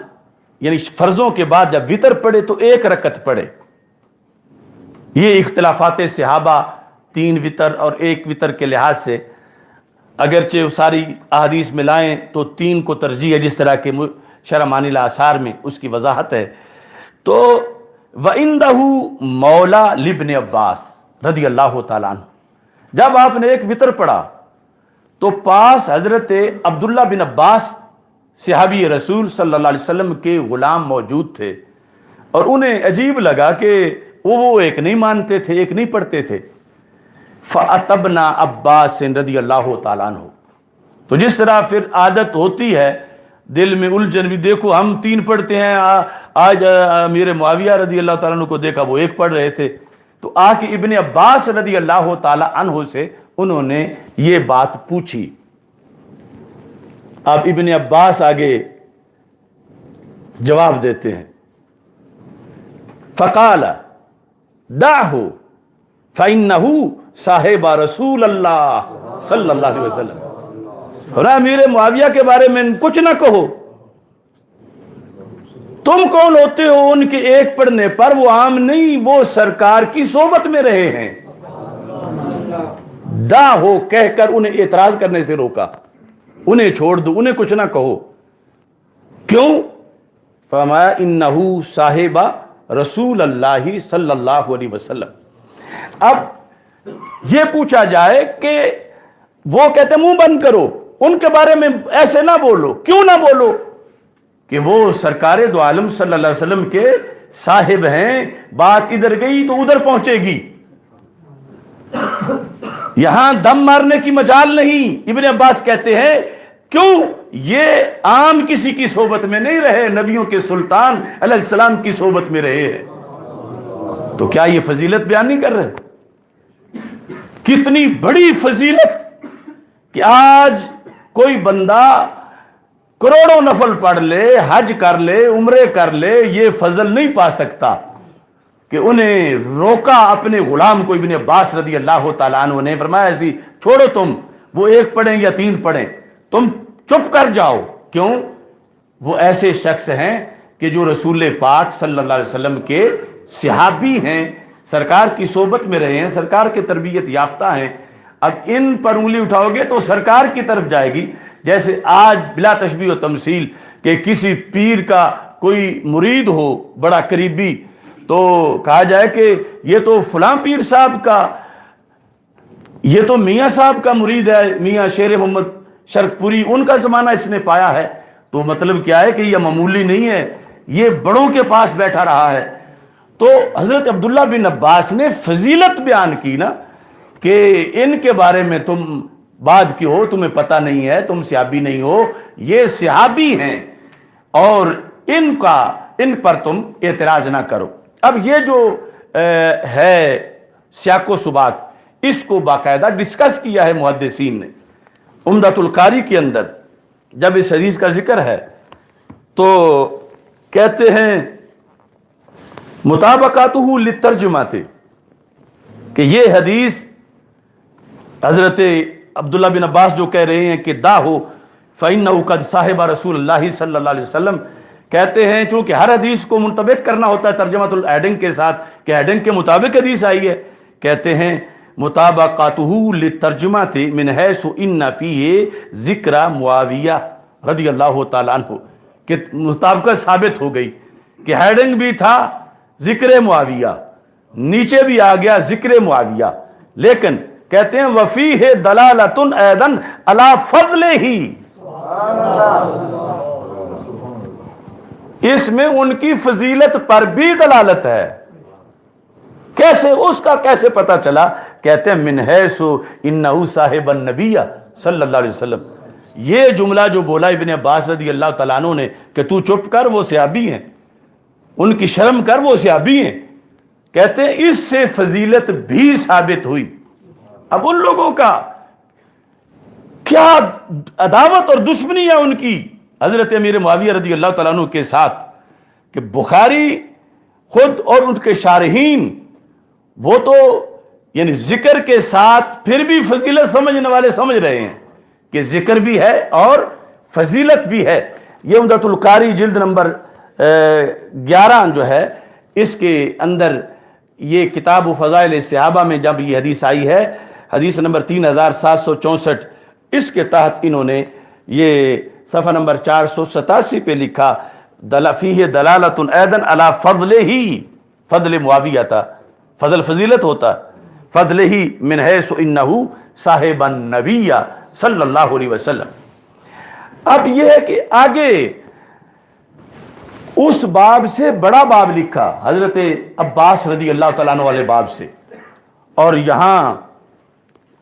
یعنی فرضوں کے بعد جب وتر پڑھے تو ایک رکعت پڑھے۔ یہ اختلافات صحابہ 3 وتر اور 1 وتر کے لحاظ سے اگرچہ ساری احادیث ملائیں تو 3 کو ترجیح ہے، جس طرح کے شرح معانی الآثار میں اس کی وضاحت ہے۔ تو وَعِنْدَهُ مولا لابن عباس رضی اللہ تعالیٰ عنہ، جب آپ نے 1 وتر پڑھا تو پاس حضرت عبداللہ بن عباس صحابی رسول صلی اللہ علیہ وسلم کے غلام موجود تھے، اور انہیں عجیب لگا کہ وہ ایک نہیں مانتے تھے، ایک نہیں پڑھتے تھے۔ فَأَتَبْنَا عباس رضی اللہ تعالیٰ عنہ، تو جس طرح پھر عادت ہوتی ہے دل میں الجھن بھی، دیکھو ہم 3 پڑھتے ہیں، آج امیر معاویہ رضی اللہ تعالیٰ عنہ کو دیکھا وہ 1 پڑھ رہے تھے، تو آ کے ابن عباس رضی اللہ تعالیٰ عنہ سے انہوں نے یہ بات پوچھی۔ اب ابن عباس آگے جواب دیتے ہیں، فقال دعہ فإنہ صاحب رسول اللہ صلی اللہ علیہ وسلم، اور امیر معاویہ کے بارے میں کچھ نہ کہو، تم کون ہوتے ہو ان کے 1 پڑھنے پر، وہ عام نہیں، وہ سرکار کی صحبت میں رہے ہیں۔ دا ہو کہہ کر انہیں اعتراض کرنے سے روکا، انہیں چھوڑ دو، انہیں کچھ نہ کہو، کیوں؟ فرمایا انہو صاحب رسول اللہ صلی اللہ علیہ وسلم۔ اب یہ پوچھا جائے کہ وہ کہتے منہ بند کرو، ان کے بارے میں ایسے نہ بولو، کیوں نہ بولو؟ کہ وہ سرکار دو عالم صلی اللہ علیہ وسلم کے صاحب ہیں، بات ادھر گئی تو ادھر پہنچے گی، یہاں دم مارنے کی مجال نہیں۔ ابن عباس کہتے ہیں کیوں؟ یہ عام کسی کی صحبت میں نہیں رہے، نبیوں کے سلطان علیہ السلام کی صحبت میں رہے ہیں، تو کیا یہ فضیلت بیان نہیں کر رہے؟ کتنی بڑی فضیلت کہ آج کوئی بندہ کروڑوں نفل پڑھ لے، حج کر لے، عمرے کر لے، یہ فضل نہیں پا سکتا کہ انہیں روکا اپنے غلام کو۔ ابن عباس رضی اللہ تعالیٰ عنہ نے فرمایا ایسی چھوڑو، تم وہ 1 پڑھیں یا 3 پڑھیں، تم چپ کر جاؤ۔ کیوں؟ وہ ایسے شخص ہیں کہ جو رسول پاک صلی اللہ علیہ وسلم کے صحابی ہیں، سرکار کی صحبت میں رہے ہیں، سرکار کے تربیت یافتہ ہیں۔ اب ان پر انگلی اٹھاؤ گے تو سرکار کی طرف جائے گی۔ جیسے آج بلا تشبیہ و تمثیل کہ کسی پیر کا کوئی مرید ہو بڑا قریبی، تو کہا جائے کہ یہ تو فلاں پیر صاحب کا، یہ تو میاں صاحب کا مرید ہے، میاں شیر محمد شرک پوری، ان کا زمانہ اس نے پایا ہے۔ تو مطلب کیا ہے کہ یہ معمولی نہیں ہے، یہ بڑوں کے پاس بیٹھا رہا ہے۔ تو حضرت عبداللہ بن عباس نے فضیلت بیان کی نا کہ ان کے بارے میں تم بعد کی ہو، تمہیں پتہ نہیں ہے، تم صحابی نہیں ہو، یہ صحابی ہیں، اور ان پر تم اعتراض نہ کرو۔ اب یہ جو ہے سیاق و سباق، اس کو باقاعدہ ڈسکس کیا ہے محدثین نے۔ عمدۃ القاری کے اندر جب اس حدیث کا ذکر ہے تو کہتے ہیں مطابقاتہ للترجمات، کہ یہ حدیث حضرت عبداللہ بن عباس جو کہہ رہے ہیں کہ داہو فإنہ قد صاحب رسول اللہ صلی اللہ علیہ وسلم، کہتے ہیں چونکہ ہر حدیث کو منطبق کرنا ہوتا ہے ترجمۃ الہیڈنگ کے ساتھ کہ ہیڈنگ کے مطابق حدیث آئی ہے، کہتے ہیں مطابقاتہ للترجمات من حیث ان فیہ ذکر معاویہ رضی اللہ تعالیٰ عنہ، کہ مطابقت ثابت ہو گئی کہ ہیڈنگ بھی تھا ذکر معاویہ، نیچے بھی آ گیا ذکر معاویہ، لیکن کہتے ہیں وفیہ دلالۃ ایضا علی فضلہ، اس میں ان کی فضیلت پر بھی دلالت ہے۔ کیسے؟ اس کا کیسے پتہ چلا؟ کہتے ہیں من حیث انہ صاحب النبی صلی اللہ علیہ وسلم، یہ جملہ جو بولا ابن عباس رضی اللہ تعالیٰ عنہ نے کہ تو چپ کر، وہ صحابی ہیں، ان کی شرم کر، وہ صحابی ہیں، کہتے ہیں اس سے فضیلت بھی ثابت ہوئی۔ اب ان لوگوں کا کیا عداوت اور دشمنی ہے ان کی حضرت امیر معاویہ رضی اللہ تعالیٰ عنہ کے ساتھ، کہ بخاری خود اور ان کے شارحین وہ تو یعنی ذکر کے ساتھ پھر بھی فضیلت سمجھنے والے سمجھ رہے ہیں کہ ذکر بھی ہے اور فضیلت بھی ہے۔ یہ عمدۃ القاری جلد نمبر 11 جو ہے، اس کے اندر یہ کتاب و فضائل صحابہ میں جب یہ حدیث آئی ہے، حدیث نمبر 3764، اس کے تحت انہوں نے یہ صفحہ نمبر 487 پہ لکھا فیہ دلالۃ ایضا علی فضلہ، فضل معاویہ تھا، فضل فضیلت ہوتا، فضلہ من حیث انہ صاحب النبی صلی اللہ علیہ وسلم۔ اب یہ ہے کہ آگے اس باب سے بڑا باب لکھا حضرت عباس رضی اللہ تعالیٰ عنہ والے باب سے، اور یہاں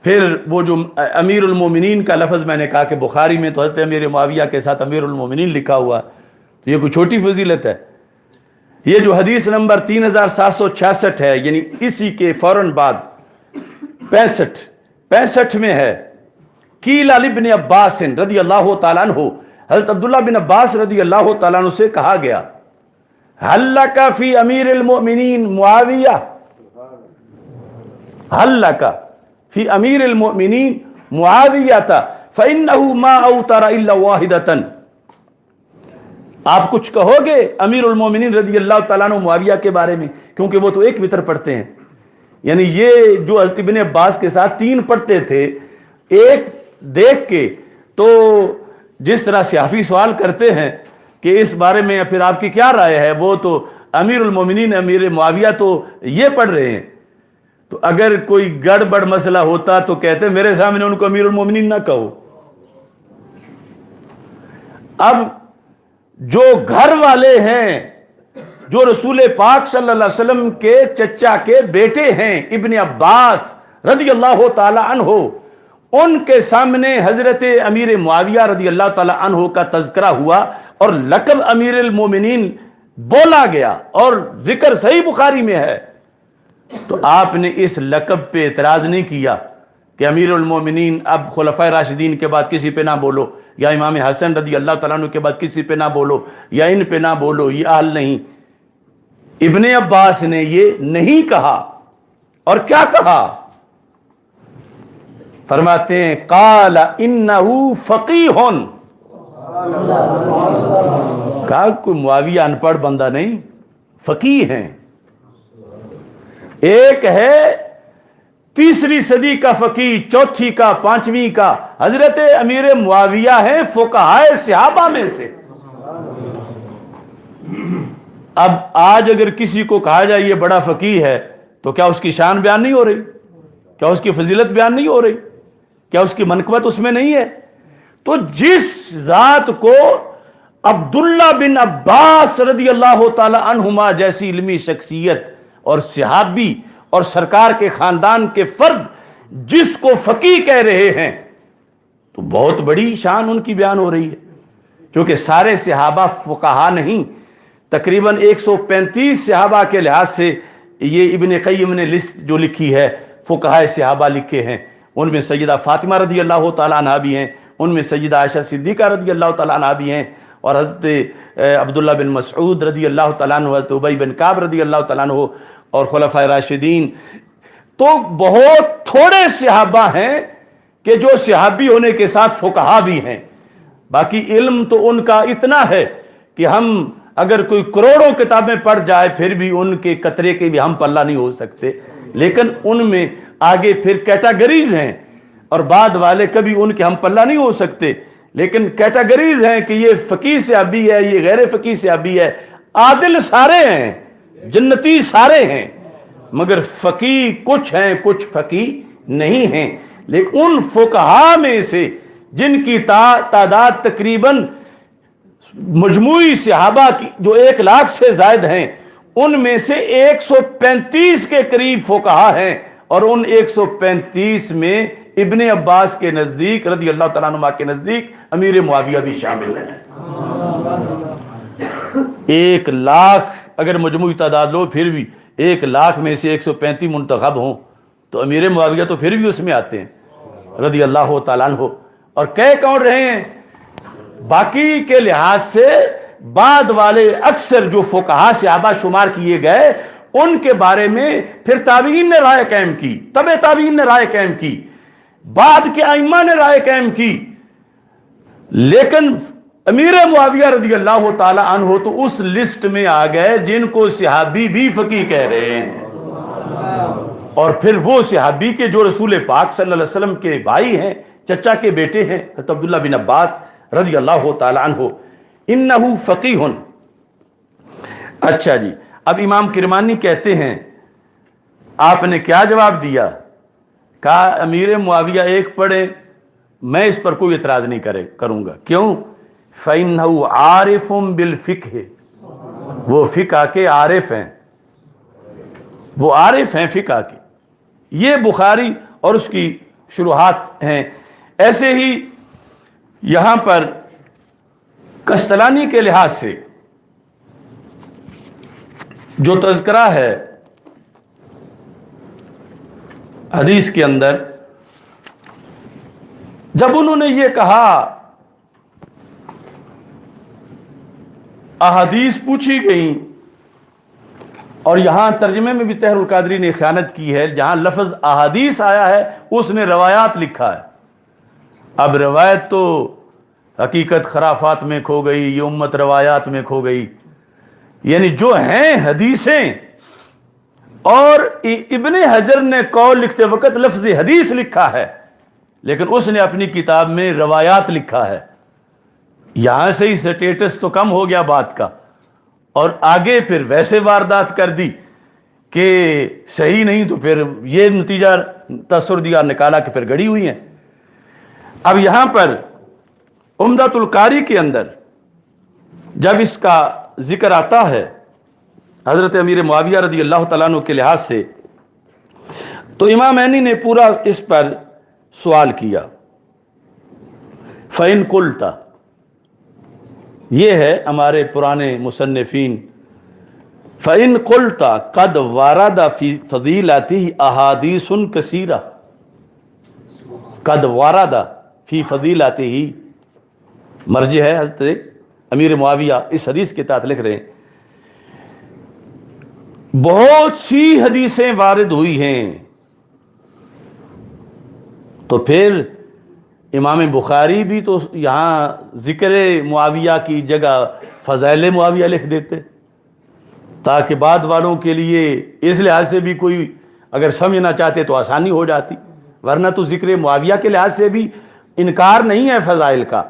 پھر وہ جو امیر المومنین کا لفظ میں نے کہا کہ بخاری میں تو حضرت امیر معاویہ کے ساتھ امیر المومنین لکھا ہوا، تو یہ کوئی چھوٹی فضیلت ہے؟ یہ جو حدیث نمبر 3766 ہے، یعنی اسی کے فوراً بعد 65 میں ہے، قیل لابن عباس رضی اللہ تعالیٰ عنہ، حضرت عبداللہ بن عباس رضی اللہ تعالیٰ عنہ سے کہا گیا حل لک فی امیر المؤمنین معاویہ، حل لک فی امیر المؤمنین معاویہ فإنہ ما اوتر الا واحدۃ، آپ کچھ کہو گے امیر المومنین رضی اللہ تعالیٰ عنہ معاویہ کے بارے میں؟ کیونکہ وہ تو ایک وتر پڑھتے ہیں، یعنی یہ جو حضرت ابن عباس کے ساتھ 3 پڑھتے تھے، ایک دیکھ کے تو جس طرح صحافی سوال کرتے ہیں کہ اس بارے میں پھر آپ کی کیا رائے ہے، وہ تو امیر المومنین امیر معاویہ تو یہ پڑھ رہے ہیں، تو اگر کوئی گڑبڑ مسئلہ ہوتا تو کہتے میرے سامنے ان کو امیر المومنین نہ کہو۔ اب جو گھر والے ہیں، جو رسول پاک صلی اللہ علیہ وسلم کے چچا کے بیٹے ہیں ابن عباس رضی اللہ تعالی عنہ، ان کے سامنے حضرت امیر معاویہ رضی اللہ تعالی عنہ کا تذکرہ ہوا اور لقب امیر المومنین بولا گیا، اور ذکر صحیح بخاری میں ہے، تو آپ نے اس لقب پہ اعتراض نہیں کیا کہ امیر المومنین اب خلفائے راشدین کے بعد کسی پہ نہ بولو، یا امام حسن رضی اللہ تعالیٰ عنہ کے بعد کسی پہ نہ بولو، یا ان پہ نہ بولو، یہ اہل نہیں۔ ابن عباس نے یہ نہیں کہا، اور کیا کہا؟ فرماتے ہیں قال انہ فقیہ، کہا کوئی معاویہ ان پڑھ بندہ نہیں، فقیہ ہیں۔ ایک ہے 3ری صدی کا فقیہ، 4تھی کا، 5ویں کا، حضرت امیر معاویہ ہیں فقہائے صحابہ میں سے۔ اب آج اگر کسی کو کہا جائے یہ بڑا فقیہ ہے تو کیا اس کی شان بیان نہیں ہو رہی؟ کیا اس کی فضیلت بیان نہیں ہو رہی؟ کیا اس کی منقبت اس میں نہیں ہے؟ تو جس ذات کو عبداللہ بن عباس رضی اللہ تعالی عنہما جیسی علمی شخصیت اور صحابی اور سرکار کے خاندان کے فرد جس کو فقیہ کہہ رہے ہیں، تو بہت بڑی شان ان کی بیان ہو رہی ہے، کیونکہ سارے صحابہ فقہا نہیں، تقریباً 135 صحابہ کے لحاظ سے یہ ابن قیم نے لسٹ جو لکھی ہے فقہائے صحابہ لکھے ہیں، ان میں سیدہ فاطمہ رضی اللہ تعالیٰ عنہا بھی ہیں، ان میں سیدہ عائشہ صدیقہ رضی اللہ تعالیٰ عنہا بھی ہیں، اور حضرت عبداللہ بن مسعود رضی اللہ تعالیٰ عنہ، حضرت ابی بن کعب رضی اللہ تعالیٰ عنہ، اور خلفائے راشدین۔ تو بہت تھوڑے صحابہ ہیں کہ جو صحابی ہونے کے ساتھ فقہا بھی ہیں، باقی علم تو ان کا اتنا ہے کہ ہم اگر کوئی کروڑوں کتابیں پڑھ جائے پھر بھی ان کے قطرے کے بھی ہم پلہ نہیں ہو سکتے، لیکن ان میں آگے پھر کیٹاگریز ہیں، اور بعد والے کبھی ان کے ہم پلہ نہیں ہو سکتے، لیکن کیٹاگریز ہیں کہ یہ فقیہ صحابی ہے، یہ غیر فقیہ صحابی ہے، عادل سارے ہیں، جنتی سارے ہیں، مگر فقیہ کچھ ہیں، کچھ فقیہ نہیں ہیں۔ لیکن ان فقہا میں سے جن کی تعداد تقریباً مجموعی صحابہ کی جو 1 لاکھ سے زائد ہیں، ان میں سے 135 کے قریب فقہا ہیں، اور ان 135 میں ابن عباس کے نزدیک رضی اللہ تعالیٰ عنہ کے نزدیک امیر معاویہ بھی شامل ہیں۔ 1 لاکھ اگر مجموعی تعداد لو، پھر بھی 1 لاکھ میں سے 135 منتخب ہوں تو امیر معاویہ تو پھر بھی اس میں آتے ہیں رضی اللہ تعالیٰ عنہ۔ اور کہہ کون رہے ہیں؟ باقی کے لحاظ سے بعد والے اکثر جو فقہا صحابہ شمار کیے گئے ان کے بارے میں پھر تابعین نے رائے قائم کی، تبع تابعین نے رائے قائم کی، بعد کے ائمہ نے رائے قائم کی، لیکن امیر معاویہ رضی اللہ تعالی عنہ تو اس لسٹ میں آ گئے جن کو صحابی بھی فقیہ کہہ رہے ہیں، اور پھر وہ صحابی کے جو رسول پاک صلی اللہ علیہ وسلم کے بھائی ہیں، چچا کے بیٹے ہیں، حضرت عبداللہ بن عباس رضی اللہ تعالی عنہ، انہو فقیہ۔ اچھا جی، اب امام کرمانی کہتے ہیں آپ نے کیا جواب دیا؟ کہا امیر معاویہ 1 پڑھیں، میں اس پر کوئی اعتراض نہیں کروں گا، کیوں؟ فَإِنَّهُ عَارِفٌ بِالْفِقْهِ، وہ فقہ کے عارف ہیں، وہ عارف ہیں فقہ کے۔ یہ بخاری اور اس کی شروحات ہیں۔ ایسے ہی یہاں پر کستلانی کے لحاظ سے جو تذکرہ ہے حدیث کے اندر، جب انہوں نے یہ کہا احادیث پوچھی گئیں، اور یہاں ترجمے میں بھی طاہر القادری نے خیانت کی ہے، جہاں لفظ احادیث آیا ہے اس نے روایات لکھا ہے۔ اب روایت تو حقیقت خرافات میں کھو گئی، یہ امت روایات میں کھو گئی، یعنی جو ہیں حدیثیں، اور ابن حجر نے قول لکھتے وقت لفظ حدیث لکھا ہے، لیکن اس نے اپنی کتاب میں روایات لکھا ہے۔ یہاں سے ہی سٹیٹس تو کم ہو گیا بات کا، اور آگے پھر ویسے واردات کر دی کہ صحیح نہیں، تو پھر یہ نتیجہ تاثر دیا نکالا کہ پھر گڑی ہوئی ہیں۔ اب یہاں پر عمدۃ القاری کے اندر جب اس کا ذکر آتا ہے حضرت امیر معاویہ رضی اللہ تعالیٰ عنہ کے لحاظ سے، تو امام عینی نے پورا اس پر سوال کیا۔ فَإِن قُلْتَ، یہ ہے ہمارے پرانے مصنفین، فَإِن قُلْتَ قَدْ وَرَدَ فِي فَضِيلَتِهِ أَحَادِيثٌ كَثِيرَةٌ، قد وارد فی فضیلتہ، مرجع ہے حضرت امیر معاویہ اس حدیث کے تحت لکھ رہے ہیں بہت سی حدیثیں وارد ہوئی ہیں. تو پھر امام بخاری بھی تو یہاں ذکر معاویہ کی جگہ فضائل معاویہ لکھ دیتے تاکہ بعد والوں کے لیے اس لحاظ سے بھی کوئی اگر سمجھنا چاہتے تو آسانی ہو جاتی، ورنہ تو ذکر معاویہ کے لحاظ سے بھی انکار نہیں ہے فضائل کا.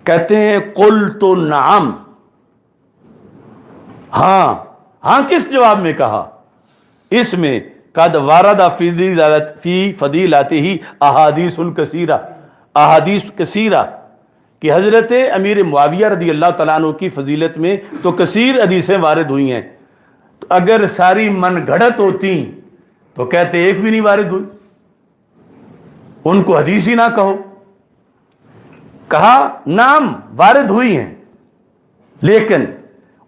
کہتے ہیں قلت نعم، ہاں کس جواب میں کہا؟ اس میں قد وارد فی فضیلتہ احادیث کثیرہ، احادیث کثیرہ کہ حضرت امیر معاویہ رضی اللہ تعالیٰ عنہ کی فضیلت میں تو کثیر حدیثیں وارد ہوئی ہیں. تو اگر ساری من گھڑت ہوتی تو کہتے ایک بھی نہیں وارد ہوئی، ان کو حدیث ہی نہ کہو. کہا نام وارد ہوئی ہیں لیکن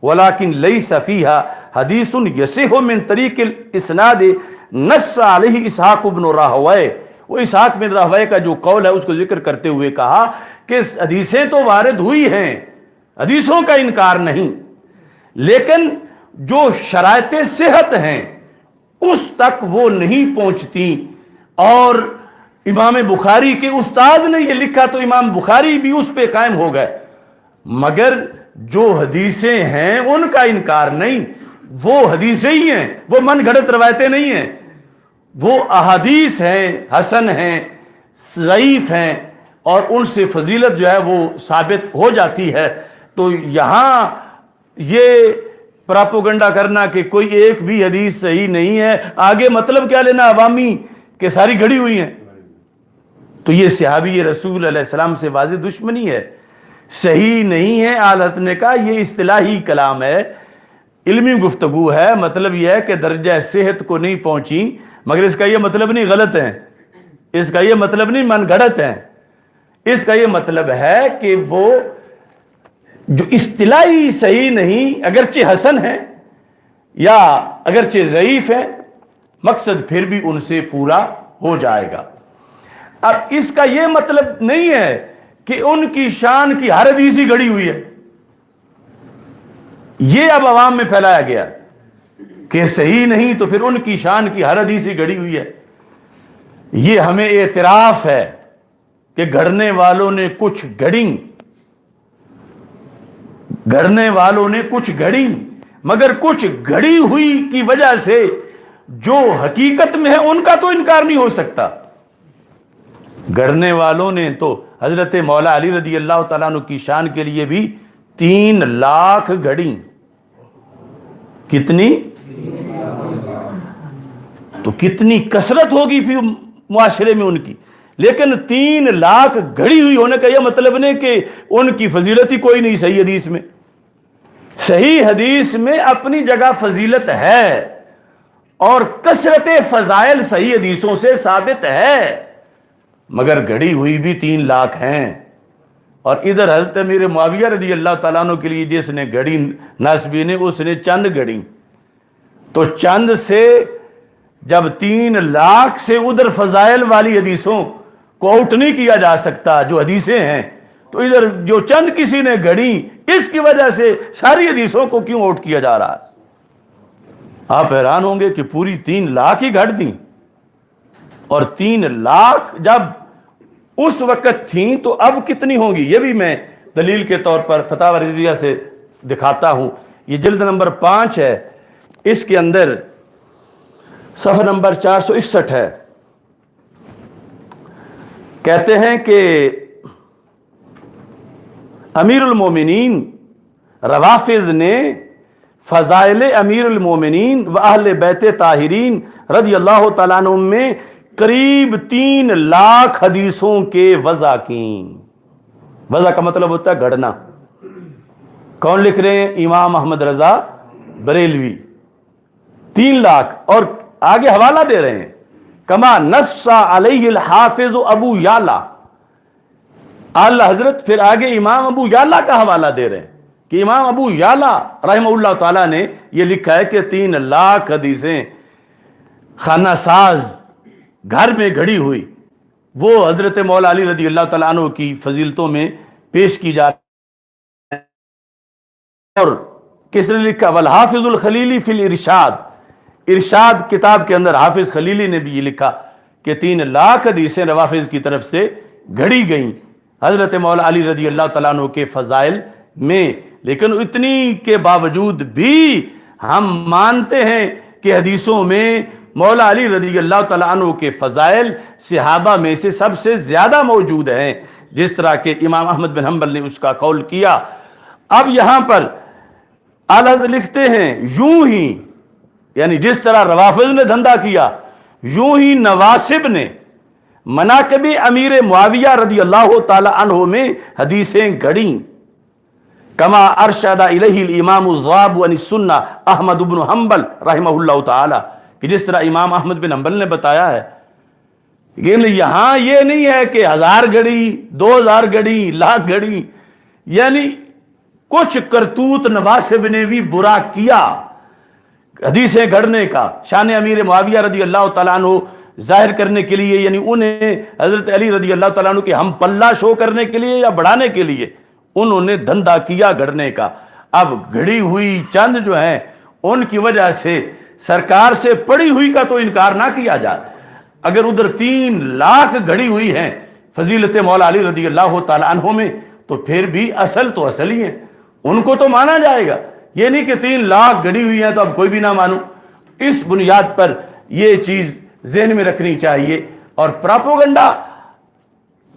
ولیکن لیس فیہا حدیث یصح من طریق الاسناد نص علیہ اسحاق بن راہویہ. وہ اسحاق بن راہویہ کا جو قول ہے اس کو ذکر کرتے ہوئے کہا کہ حدیثیں تو وارد ہوئی ہیں، حدیثوں کا انکار نہیں، لیکن جو شرائط صحت ہیں اس تک وہ نہیں پہنچتی. اور امام بخاری کے استاد نے یہ لکھا تو امام بخاری بھی اس پہ قائم ہو گئے، مگر جو حدیثیں ہیں ان کا انکار نہیں، وہ حدیثیں ہی ہیں، وہ من گھڑت روایتیں نہیں ہیں، وہ احادیث ہیں، حسن ہیں، ضعیف ہیں، اور ان سے فضیلت جو ہے وہ ثابت ہو جاتی ہے. تو یہاں یہ پراپوگنڈا کرنا کہ کوئی ایک بھی حدیث صحیح نہیں ہے، آگے مطلب کیا لینا عوامی کہ ساری گھڑی ہوئی ہیں، تو یہ صحابی رسول علیہ السلام سے واضح دشمنی ہے. صحیح نہیں ہے حضرت نے کہا یہ اصطلاحی کلام ہے، علمی گفتگو ہے، مطلب یہ ہے کہ درجہ صحت کو نہیں پہنچی، مگر اس کا یہ مطلب نہیں غلط ہے، اس کا یہ مطلب نہیں من گھڑت ہے، اس کا یہ مطلب ہے کہ وہ جو اصطلاحی صحیح نہیں اگرچہ حسن ہے یا اگرچہ ضعیف ہے، مقصد پھر بھی ان سے پورا ہو جائے گا. اب اس کا یہ مطلب نہیں ہے کہ ان کی شان کی ہر حدیث ہی گڑی ہوئی ہے. یہ اب عوام میں پھیلایا گیا کہ صحیح نہیں تو پھر ان کی شان کی ہر حدیث ہی گڑی ہوئی ہے. یہ ہمیں اعتراف ہے کہ گھڑنے والوں نے کچھ گھڑی، مگر کچھ گھڑی ہوئی کی وجہ سے جو حقیقت میں ہے ان کا تو انکار نہیں ہو سکتا. گھڑنے والوں نے تو حضرت مولا علی رضی اللہ تعالیٰ عنہ کی شان کے لیے بھی 3 لاکھ گھڑی. کتنی؟ تو کتنی کثرت ہوگی پھر معاشرے میں ان کی، لیکن 3 لاکھ گھڑی ہوئی ہونے کا یہ مطلب نہیں کہ ان کی فضیلت ہی کوئی نہیں. صحیح حدیث میں، صحیح حدیث میں اپنی جگہ فضیلت ہے اور کثرت فضائل صحیح حدیثوں سے ثابت ہے، مگر گھڑی ہوئی بھی 3 لاکھ ہیں. اور ادھر حضرت امیر معاویہ رضی اللہ تعالیٰ عنہ کے لیے جس نے گھڑی ناسبی نے اس نے چند گھڑی، تو چند سے جب 3 لاکھ سے ادھر فضائل والی حدیثوں کو آؤٹ نہیں کیا جا سکتا جو حدیثیں ہیں، تو ادھر جو چند کسی نے گھڑی اس کی وجہ سے ساری حدیثوں کو کیوں آؤٹ کیا جا رہا ہے؟ آپ حیران ہوں گے کہ پوری 3 لاکھ ہی گھڑ دیں، اور 3 لاکھ جب اس وقت تھیں تو اب کتنی ہوں گی؟ یہ بھی میں دلیل کے طور پر فتاوی رضیہ سے دکھاتا ہوں. یہ جلد نمبر 5 ہے، اس کے اندر صفحہ نمبر 461 ہے. کہتے ہیں کہ امیر المومنین روافض نے فضائل امیر المومنین و اہل بیت طاہرین رضی اللہ تعالیٰ عنہ میں قریب 3 لاکھ حدیثوں کے وضع کی. وضع کا مطلب ہوتا ہے گھڑنا. کون لکھ رہے ہیں؟ امام احمد رضا بریلوی. 3 لاکھ، اور آگے حوالہ دے رہے ہیں کما نص علیہ الحافظ ابو یعلا. اعلی حضرت پھر آگے امام ابو یعلا کا حوالہ دے رہے ہیں کہ امام ابو یعلا رحمہ اللہ تعالیٰ نے یہ لکھا ہے کہ 3 لاکھ حدیثیں خانہ ساز گھر میں گھڑی ہوئی وہ حضرت مولا علی رضی اللہ تعالیٰ عنہ کی فضیلتوں میں پیش کی جا رہی ہے۔ اور کس نے لکھا؟ والحافظ الخلیلی فی الارشاد، ارشاد کتاب کے اندر حافظ خلیلی نے بھی یہ لکھا کہ 3 لاکھ حدیثیں روافظ کی طرف سے گھڑی گئیں حضرت مولا علی رضی اللہ تعالیٰ عنہ کے فضائل میں۔ لیکن اتنی کے باوجود بھی ہم مانتے ہیں کہ حدیثوں میں مولا علی رضی اللہ تعالیٰ عنہ کے فضائل صحابہ میں سے سب سے زیادہ موجود ہیں، جس طرح کہ امام احمد بن حنبل نے اس کا قول کیا۔ اب یہاں پر اعلیٰ حضرت لکھتے ہیں یوں ہی، یعنی جس طرح روافض نے دھندا کیا، یوں ہی نواسب نے مناقب امیر معاویہ رضی اللہ تعالی عنہ میں حدیثیں گھڑیں، کما ارشد الیہ الامام الضاب عن السنہ احمد بن حنبل رحمہ اللہ تعالی، کہ جس طرح امام احمد بن حنبل نے بتایا ہے۔ لیکن یہاں یہ نہیں ہے کہ 1000 گھڑی، 2000 گھڑی، لاکھ گھڑی، یعنی کچھ کرتوت نواسب نے بھی برا کیا حدیثیں گھڑنے کا، شان امیر معاویہ رضی اللہ تعالیٰ عنہ ظاہر کرنے کے لیے، یعنی انہیں حضرت علی رضی اللہ تعالیٰ عنہ کے ہم پلہ شو کرنے کے لیے یا بڑھانے کے لیے انہوں نے دھندا کیا گھڑنے کا۔ اب گھڑی ہوئی چند جو ہیں ان کی وجہ سے سرکار سے پڑی ہوئی کا تو انکار نہ کیا جائے۔ اگر ادھر 3 لاکھ گھڑی ہوئی ہیں فضیلت مولا علی رضی اللہ تعالیٰ عنہ میں، تو پھر بھی اصل تو اصل ہی ہیں، ان کو تو مانا جائے گا۔ یہ نہیں کہ 3 لاکھ گھڑی ہوئی ہیں تو اب کوئی بھی نہ مانو۔ اس بنیاد پر یہ چیز ذہن میں رکھنی چاہیے۔ اور پراپوگنڈا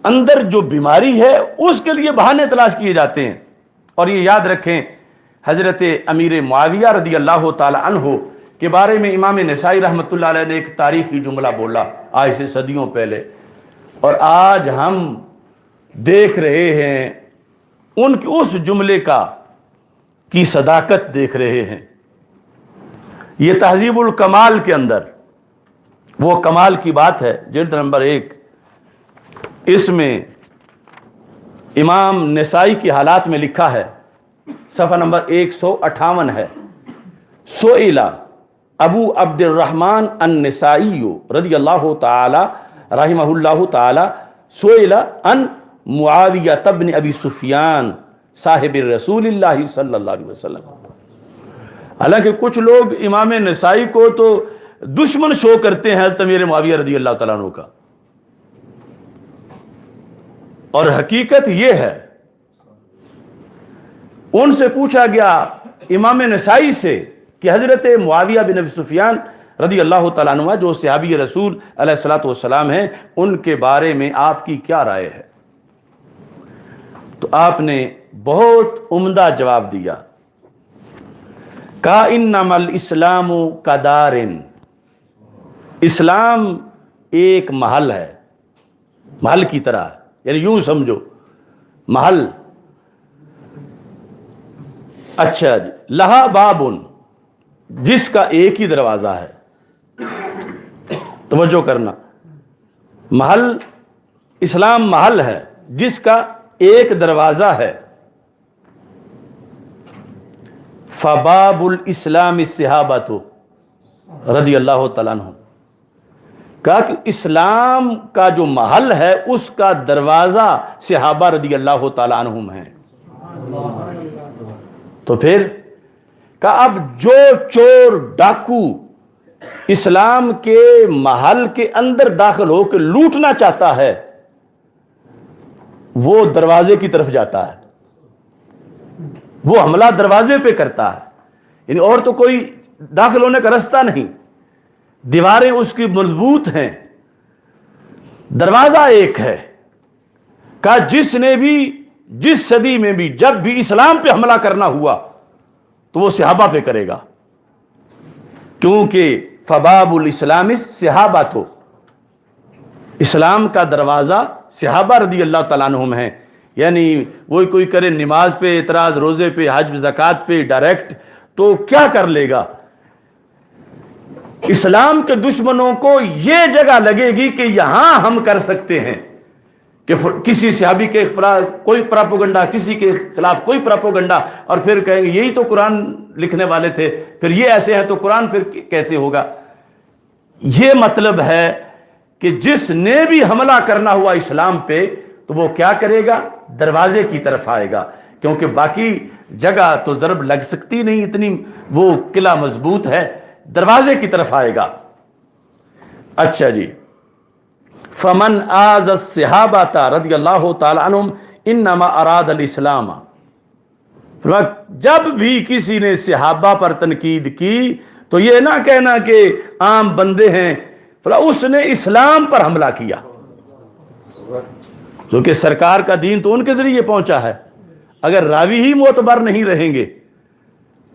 اندر جو بیماری ہے اس کے لیے بہانے تلاش کیے جاتے ہیں۔ اور یہ یاد رکھیں، حضرت امیر معاویہ رضی اللہ تعالی عنہ کے بارے میں امام نسائی رحمۃ اللہ علیہ نے ایک تاریخی جملہ بولا آج سے صدیوں پہلے، اور آج ہم دیکھ رہے ہیں ان کے اس جملے کی صداقت دیکھ رہے ہیں۔ یہ تہذیب الکمال کے اندر وہ کمال کی بات ہے، جلد نمبر 1، اس میں امام نسائی کی حالات میں لکھا ہے، صفحہ نمبر 158 ہے، سئل ابو عبد الرحمن النسائی رضی اللہ تعالی رحمہ اللہ تعالی سئل عن معاویہ بن ابی سفیان صاحب رسول اللہ صلی اللہ علیہ وسلم۔ حالانکہ کچھ لوگ امام نسائی کو تو دشمن شو کرتے ہیں حضرت امیر معاویہ رضی اللہ تعالیٰ عنہ کا، اور حقیقت یہ ہے، ان سے پوچھا گیا امام نسائی سے کہ حضرت معاویہ بن ابی سفیان رضی اللہ تعالیٰ عنہ جو صحابی رسول علیہ الصلوۃ والسلام ہیں، ان کے بارے میں آپ کی کیا رائے ہے؟ تو آپ نے بہت عمدہ جواب دیا، کہا انما الاسلام کدار، اسلام ایک محل ہے، محل کی طرح، یعنی یوں سمجھو محل، اچھا جی، لہا بابن، جس کا ایک ہی دروازہ ہے۔ توجہ کرنا، محل، اسلام محل ہے جس کا ایک دروازہ ہے۔ فباب الاسلام الصحابۃ رضی اللہ تعالیٰ عنہ، کہا کہ اسلام کا جو محل ہے اس کا دروازہ صحابہ رضی اللہ تعالیٰ عنہم ہیں۔ تو پھر کہا اب جو چور ڈاکو اسلام کے محل کے اندر داخل ہو کے لوٹنا چاہتا ہے وہ دروازے کی طرف جاتا ہے، وہ حملہ دروازے پہ کرتا ہے، یعنی اور تو کوئی داخل ہونے کا راستہ نہیں، دیواریں اس کی مضبوط ہیں، دروازہ ایک ہے۔ کہا جس نے بھی جس صدی میں بھی جب بھی اسلام پہ حملہ کرنا ہوا تو وہ صحابہ پہ کرے گا، کیونکہ فباب الاسلام صحابہ، تو اسلام کا دروازہ صحابہ رضی اللہ تعالیٰ عنہم ہیں۔ یعنی وہی کوئی کرے نماز پہ اعتراض، روزے پہ، حج زکوٰۃ پہ ڈائریکٹ، تو کیا کر لے گا؟ اسلام کے دشمنوں کو یہ جگہ لگے گی کہ یہاں ہم کر سکتے ہیں، کہ کسی صحابی کے خلاف کوئی پراپوگنڈا، کسی کے خلاف کوئی پراپوگنڈا، اور پھر کہیں گے یہی تو قرآن لکھنے والے تھے، پھر یہ ایسے ہیں تو قرآن پھر کیسے ہوگا؟ یہ مطلب ہے کہ جس نے بھی حملہ کرنا ہوا اسلام پہ تو وہ کیا کرے گا؟ دروازے کی طرف آئے گا، کیونکہ باقی جگہ تو ضرب لگ سکتی نہیں، اتنی وہ قلعہ مضبوط ہے، دروازے کی طرف آئے گا۔ اچھا جی، فمن آذ الصحابہ رضی اللہ تعالی عنہم انما اراد الاسلام، جب بھی کسی نے صحابہ پر تنقید کی تو یہ نہ کہنا کہ عام بندے ہیں، اس نے اسلام پر حملہ کیا، کیونکہ سرکار کا دین تو ان کے ذریعے پہنچا ہے، اگر راوی ہی معتبر نہیں رہیں گے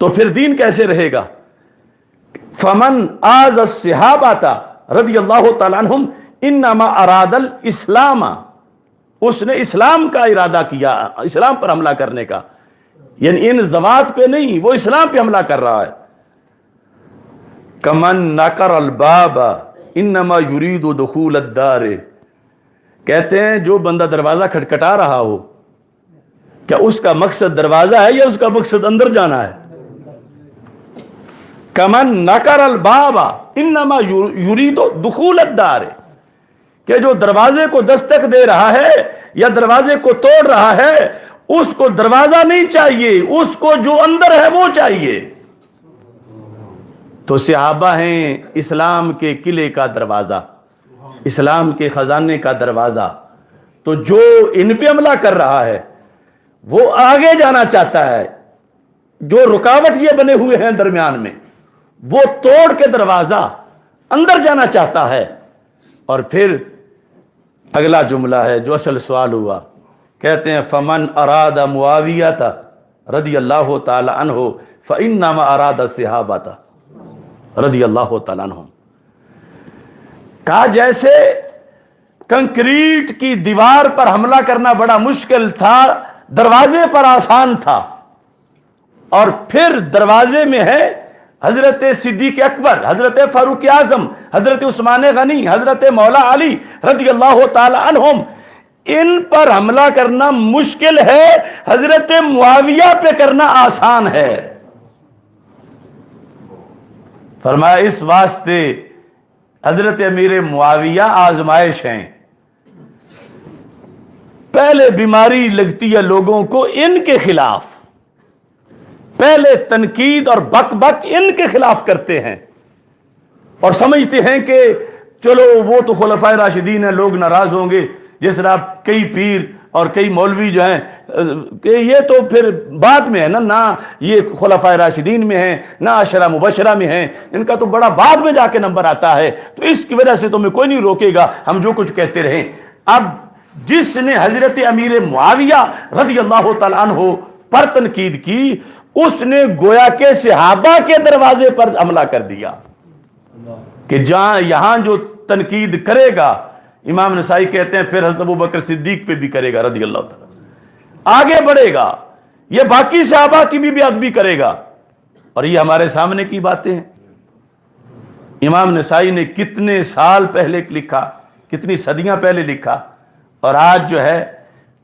تو پھر دین کیسے رہے گا؟ فمن آذ الصحابہ رضی اللہ تعالی عنہم انما اراد الاسلام، اس نے اسلام کا ارادہ کیا، اسلام پر حملہ کرنے کا، یعنی ان ذوات پہ نہیں، وہ اسلام پہ حملہ کر رہا ہے۔ کمن نقر الباب انما یرید دخول الدار، کہتے ہیں جو بندہ دروازہ کھٹکھٹا رہا ہو، کیا اس کا مقصد دروازہ ہے یا اس کا مقصد اندر جانا ہے؟ کمن نقر الباب انما یرید دخول الدار، کہ جو دروازے کو دستک دے رہا ہے یا دروازے کو توڑ رہا ہے، اس کو دروازہ نہیں چاہیے، اس کو جو اندر ہے وہ چاہیے۔ تو صحابہ ہیں اسلام کے قلعے کا دروازہ، اسلام کے خزانے کا دروازہ، تو جو ان پہ حملہ کر رہا ہے وہ آگے جانا چاہتا ہے، جو رکاوٹ یہ بنے ہوئے ہیں درمیان میں وہ توڑ کے دروازہ اندر جانا چاہتا ہے۔ اور پھر اگلا جملہ ہے جو اصل سوال ہوا، کہتے ہیں فمن اراد معاویہ رضی اللہ تعالی عنہ فانما اراد الصحابہ رضی اللہ تعالی عنہ۔ کہا جیسے کنکریٹ کی دیوار پر حملہ کرنا بڑا مشکل تھا، دروازے پر آسان تھا، اور پھر دروازے میں ہے حضرت صدیق اکبر، حضرت فاروق اعظم، حضرت عثمان غنی، حضرت مولا علی رضی اللہ تعالی عنہم، ان پر حملہ کرنا مشکل ہے، حضرت معاویہ پہ کرنا آسان ہے۔ فرمایا اس واسطے حضرت امیر معاویہ آزمائش ہیں، پہلے بیماری لگتی ہے لوگوں کو ان کے خلاف، پہلے تنقید اور بک بک ان کے خلاف کرتے ہیں اور سمجھتے ہیں کہ چلو وہ تو خلفائے راشدین ہیں، لوگ ناراض ہوں گے، جس طرح کئی پیر اور کئی مولوی جو ہیں کہ یہ تو پھر بعد میں ہے نا، نہ یہ خلفائے راشدین میں ہیں نہ عشرہ مبشرہ میں ہیں، ان کا تو بڑا بعد میں جا کے نمبر آتا ہے، تو اس کی وجہ سے تمہیں کوئی نہیں روکے گا، ہم جو کچھ کہتے رہیں۔ اب جس نے حضرت امیر معاویہ رضی اللہ تعالیٰ عنہ پر تنقید کی، اس نے گویا کے صحابہ کے دروازے پر حملہ کر دیا، کہ جہاں یہاں جو تنقید کرے گا، امام نسائی کہتے ہیں پھر حضرت ابوبکر صدیق پہ بھی کرے گا رضی اللہ تعالیٰ، آگے بڑھے گا، یہ باقی صحابہ کی بھی ادبی کرے گا، اور یہ ہمارے سامنے کی باتیں ہیں۔ امام نسائی نے کتنے سال پہلے لکھا، کتنی صدیاں پہلے لکھا، اور آج جو ہے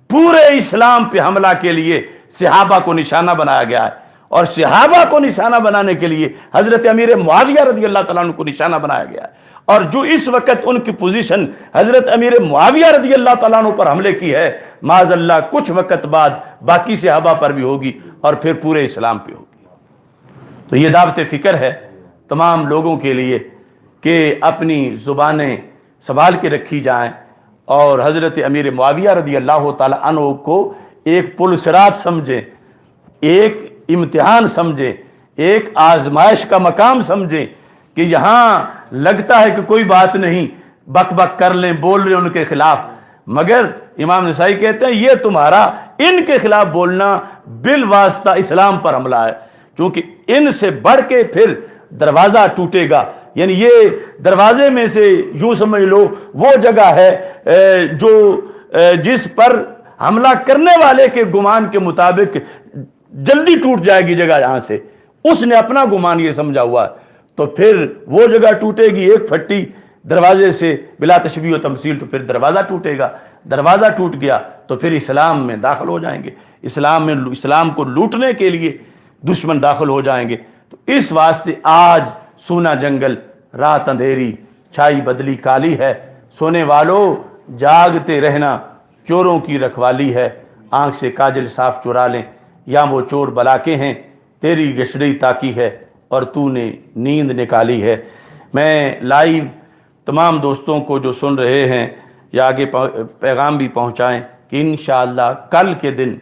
پورے اسلام پہ حملہ کے لیے صحابہ کو نشانہ بنایا گیا ہے، اور صحابہ کو نشانہ بنانے کے لیے حضرت امیر معاویہ رضی اللہ تعالیٰ عنہ کو نشانہ بنایا گیا ہے، اور جو اس وقت ان کی پوزیشن حضرت امیر معاویہ رضی اللہ تعالیٰ عنہ پر حملے کی ہے، معاذ اللہ کچھ وقت بعد باقی صحابہ پر بھی ہوگی اور پھر پورے اسلام پہ ہوگی۔ تو یہ دعوت فکر ہے تمام لوگوں کے لیے کہ اپنی زبانیں سنبھال کے رکھی جائیں، اور حضرت امیر معاویہ رضی اللہ تعالیٰ عنہ کو ایک پل صراط سمجھیں، ایک امتحان سمجھیں، ایک آزمائش کا مقام سمجھیں، کہ یہاں لگتا ہے کہ کوئی بات نہیں، بک بک کر لیں، بول رہے ان کے خلاف، مگر امام نسائی کہتے ہیں یہ تمہارا ان کے خلاف بولنا بالواسطہ اسلام پر حملہ ہے، کیونکہ ان سے بڑھ کے پھر دروازہ ٹوٹے گا، یعنی یہ دروازے میں سے یوں سمجھ لو وہ جگہ ہے جو جس پر حملہ کرنے والے کے گمان کے مطابق جلدی ٹوٹ جائے گی جگہ، یہاں سے اس نے اپنا گمان یہ سمجھا ہوا ہے، تو پھر وہ جگہ ٹوٹے گی، ایک پھٹی دروازے سے بلا تشبیہ و تمثیل، تو پھر دروازہ ٹوٹے گا، دروازہ ٹوٹ گیا تو پھر اسلام میں داخل ہو جائیں گے، اسلام کو لوٹنے کے لیے دشمن داخل ہو جائیں گے۔ تو اس واسطے آج سونا جنگل، رات اندھیری، چھائی بدلی کالی ہے، سونے والوں جاگتے رہنا چوروں کی رکھوالی ہے، آنکھ سے کاجل صاف چرا لیں یا وہ چور بلا کے ہیں، تیری گشڑی تاکی ہے اور تو نے نیند نکالی ہے۔ میں لائیو تمام دوستوں کو جو سن رہے ہیں یا آگے پیغام بھی پہنچائیں کہ انشاءاللہ کل کے دن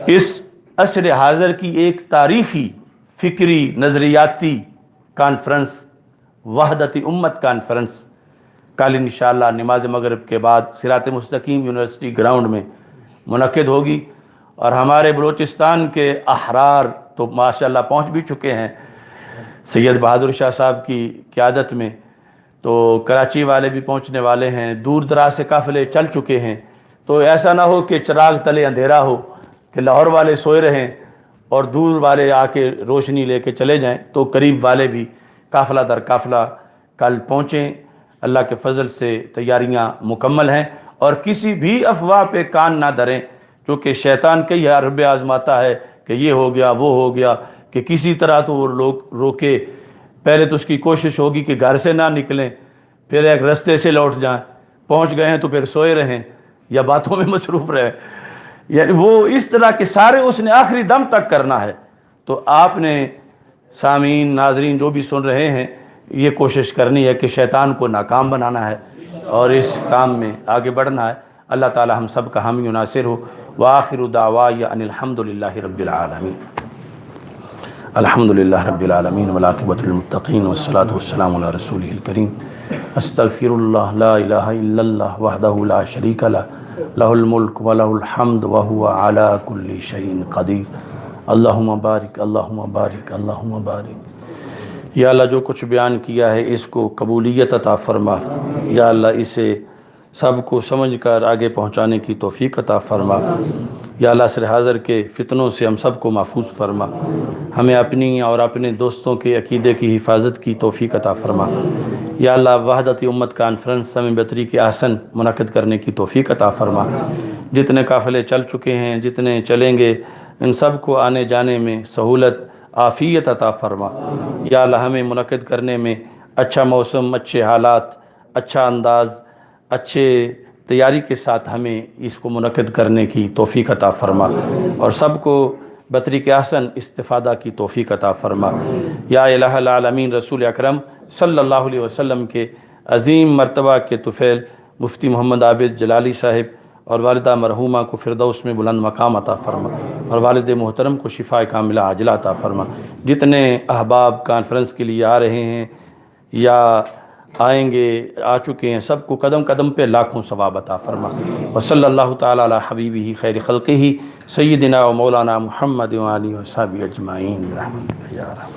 اس عصر حاضر کی ایک تاریخی فکری نظریاتی کانفرنس، وحدت امت کانفرنس، کل انشاءاللہ نماز مغرب کے بعد صراط مستقیم یونیورسٹی گراؤنڈ میں منعقد ہوگی، اور ہمارے بلوچستان کے احرار تو ماشاءاللہ پہنچ بھی چکے ہیں سید بہادر شاہ صاحب کی قیادت میں، تو کراچی والے بھی پہنچنے والے ہیں، دور دراز سے قافلے چل چکے ہیں۔ تو ایسا نہ ہو کہ چراغ تلے اندھیرا ہو، کہ لاہور والے سوئے رہیں اور دور والے آ کے روشنی لے کے چلے جائیں، تو قریب والے بھی قافلہ در قافلہ کل پہنچیں۔ اللہ کے فضل سے تیاریاں مکمل ہیں، اور کسی بھی افواہ پہ کان نہ دھریں، کیونکہ شیطان کئی حربے آزماتا ہے کہ یہ ہو گیا وہ ہو گیا، کہ کسی طرح تو وہ لوگ روکے۔ پہلے تو اس کی کوشش ہوگی کہ گھر سے نہ نکلیں، پھر ایک رستے سے لوٹ جائیں، پہنچ گئے ہیں تو پھر سوئے رہیں یا باتوں میں مصروف رہیں، یعنی وہ اس طرح کے سارے اس نے آخری دم تک کرنا ہے۔ تو آپ نے سامعین ناظرین جو بھی سن رہے ہیں، یہ کوشش کرنی ہے کہ شیطان کو ناکام بنانا ہے اور اس کام میں آگے بڑھنا ہے۔ اللہ تعالی ہم سب کا حامی و ناصر ہو۔ وآخر دعوایا ان الحمدللہ رب العالمین۔ الحمدللہ رب العالمین والعاقبۃ للمتقین والصلاۃ والسلام علی رسولہ الکریم۔ استغفر اللہ لا الہ الا اللہ وحدہ لا شریک لہ، لہ الملک ولہ الحمد وہو علی کل شیء قدیر۔ اللہم بارک اللہم بارک اللہم بارک۔ یا اللہ جو کچھ بیان کیا ہے اس کو قبولیت عطا فرما، یا اللہ اسے سب کو سمجھ کر آگے پہنچانے کی توفیق عطا فرما۔ یا اللہ عصر حاضر کے فتنوں سے ہم سب کو محفوظ فرما، ہمیں اپنی اور اپنے دوستوں کے عقیدے کی حفاظت کی توفیق عطا فرما۔ یا اللہ وحدت امت کانفرنس سمع بطری کے احسن منعقد کرنے کی توفیق عطا فرما۔ جتنے قافلے چل چکے ہیں، جتنے چلیں گے، ان سب کو آنے جانے میں سہولت عافیت عطا فرما۔ یا اللہ ہمیں منعقد کرنے میں اچھا موسم، اچھے حالات، اچھا انداز، اچھے تیاری کے ساتھ ہمیں اس کو منعقد کرنے کی توفیق عطا فرما، اور سب کو بطری کے احسن استفادہ کی توفیق عطا فرما۔ یا الہ العالمین رسول اکرم صلی اللہ علیہ وسلم کے عظیم مرتبہ کے طفیل مفتی محمد عابد جلالی صاحب اور والدہ مرحومہ کو فردوس میں بلند مقام عطا فرما، اور والد محترم کو شفاء کاملہ عاجلہ عطا فرما۔ جتنے احباب کانفرنس کے لیے آ رہے ہیں یا آئیں گے، آ چکے ہیں، سب کو قدم قدم پہ لاکھوں ثواب عطا فرما۔ وصلی اللہ تعالی علی حبیبہ خیر خلقہ سیدنا و مولانا محمد و آلہ و صحبہ اجمعین برحمتک یا رحمت۔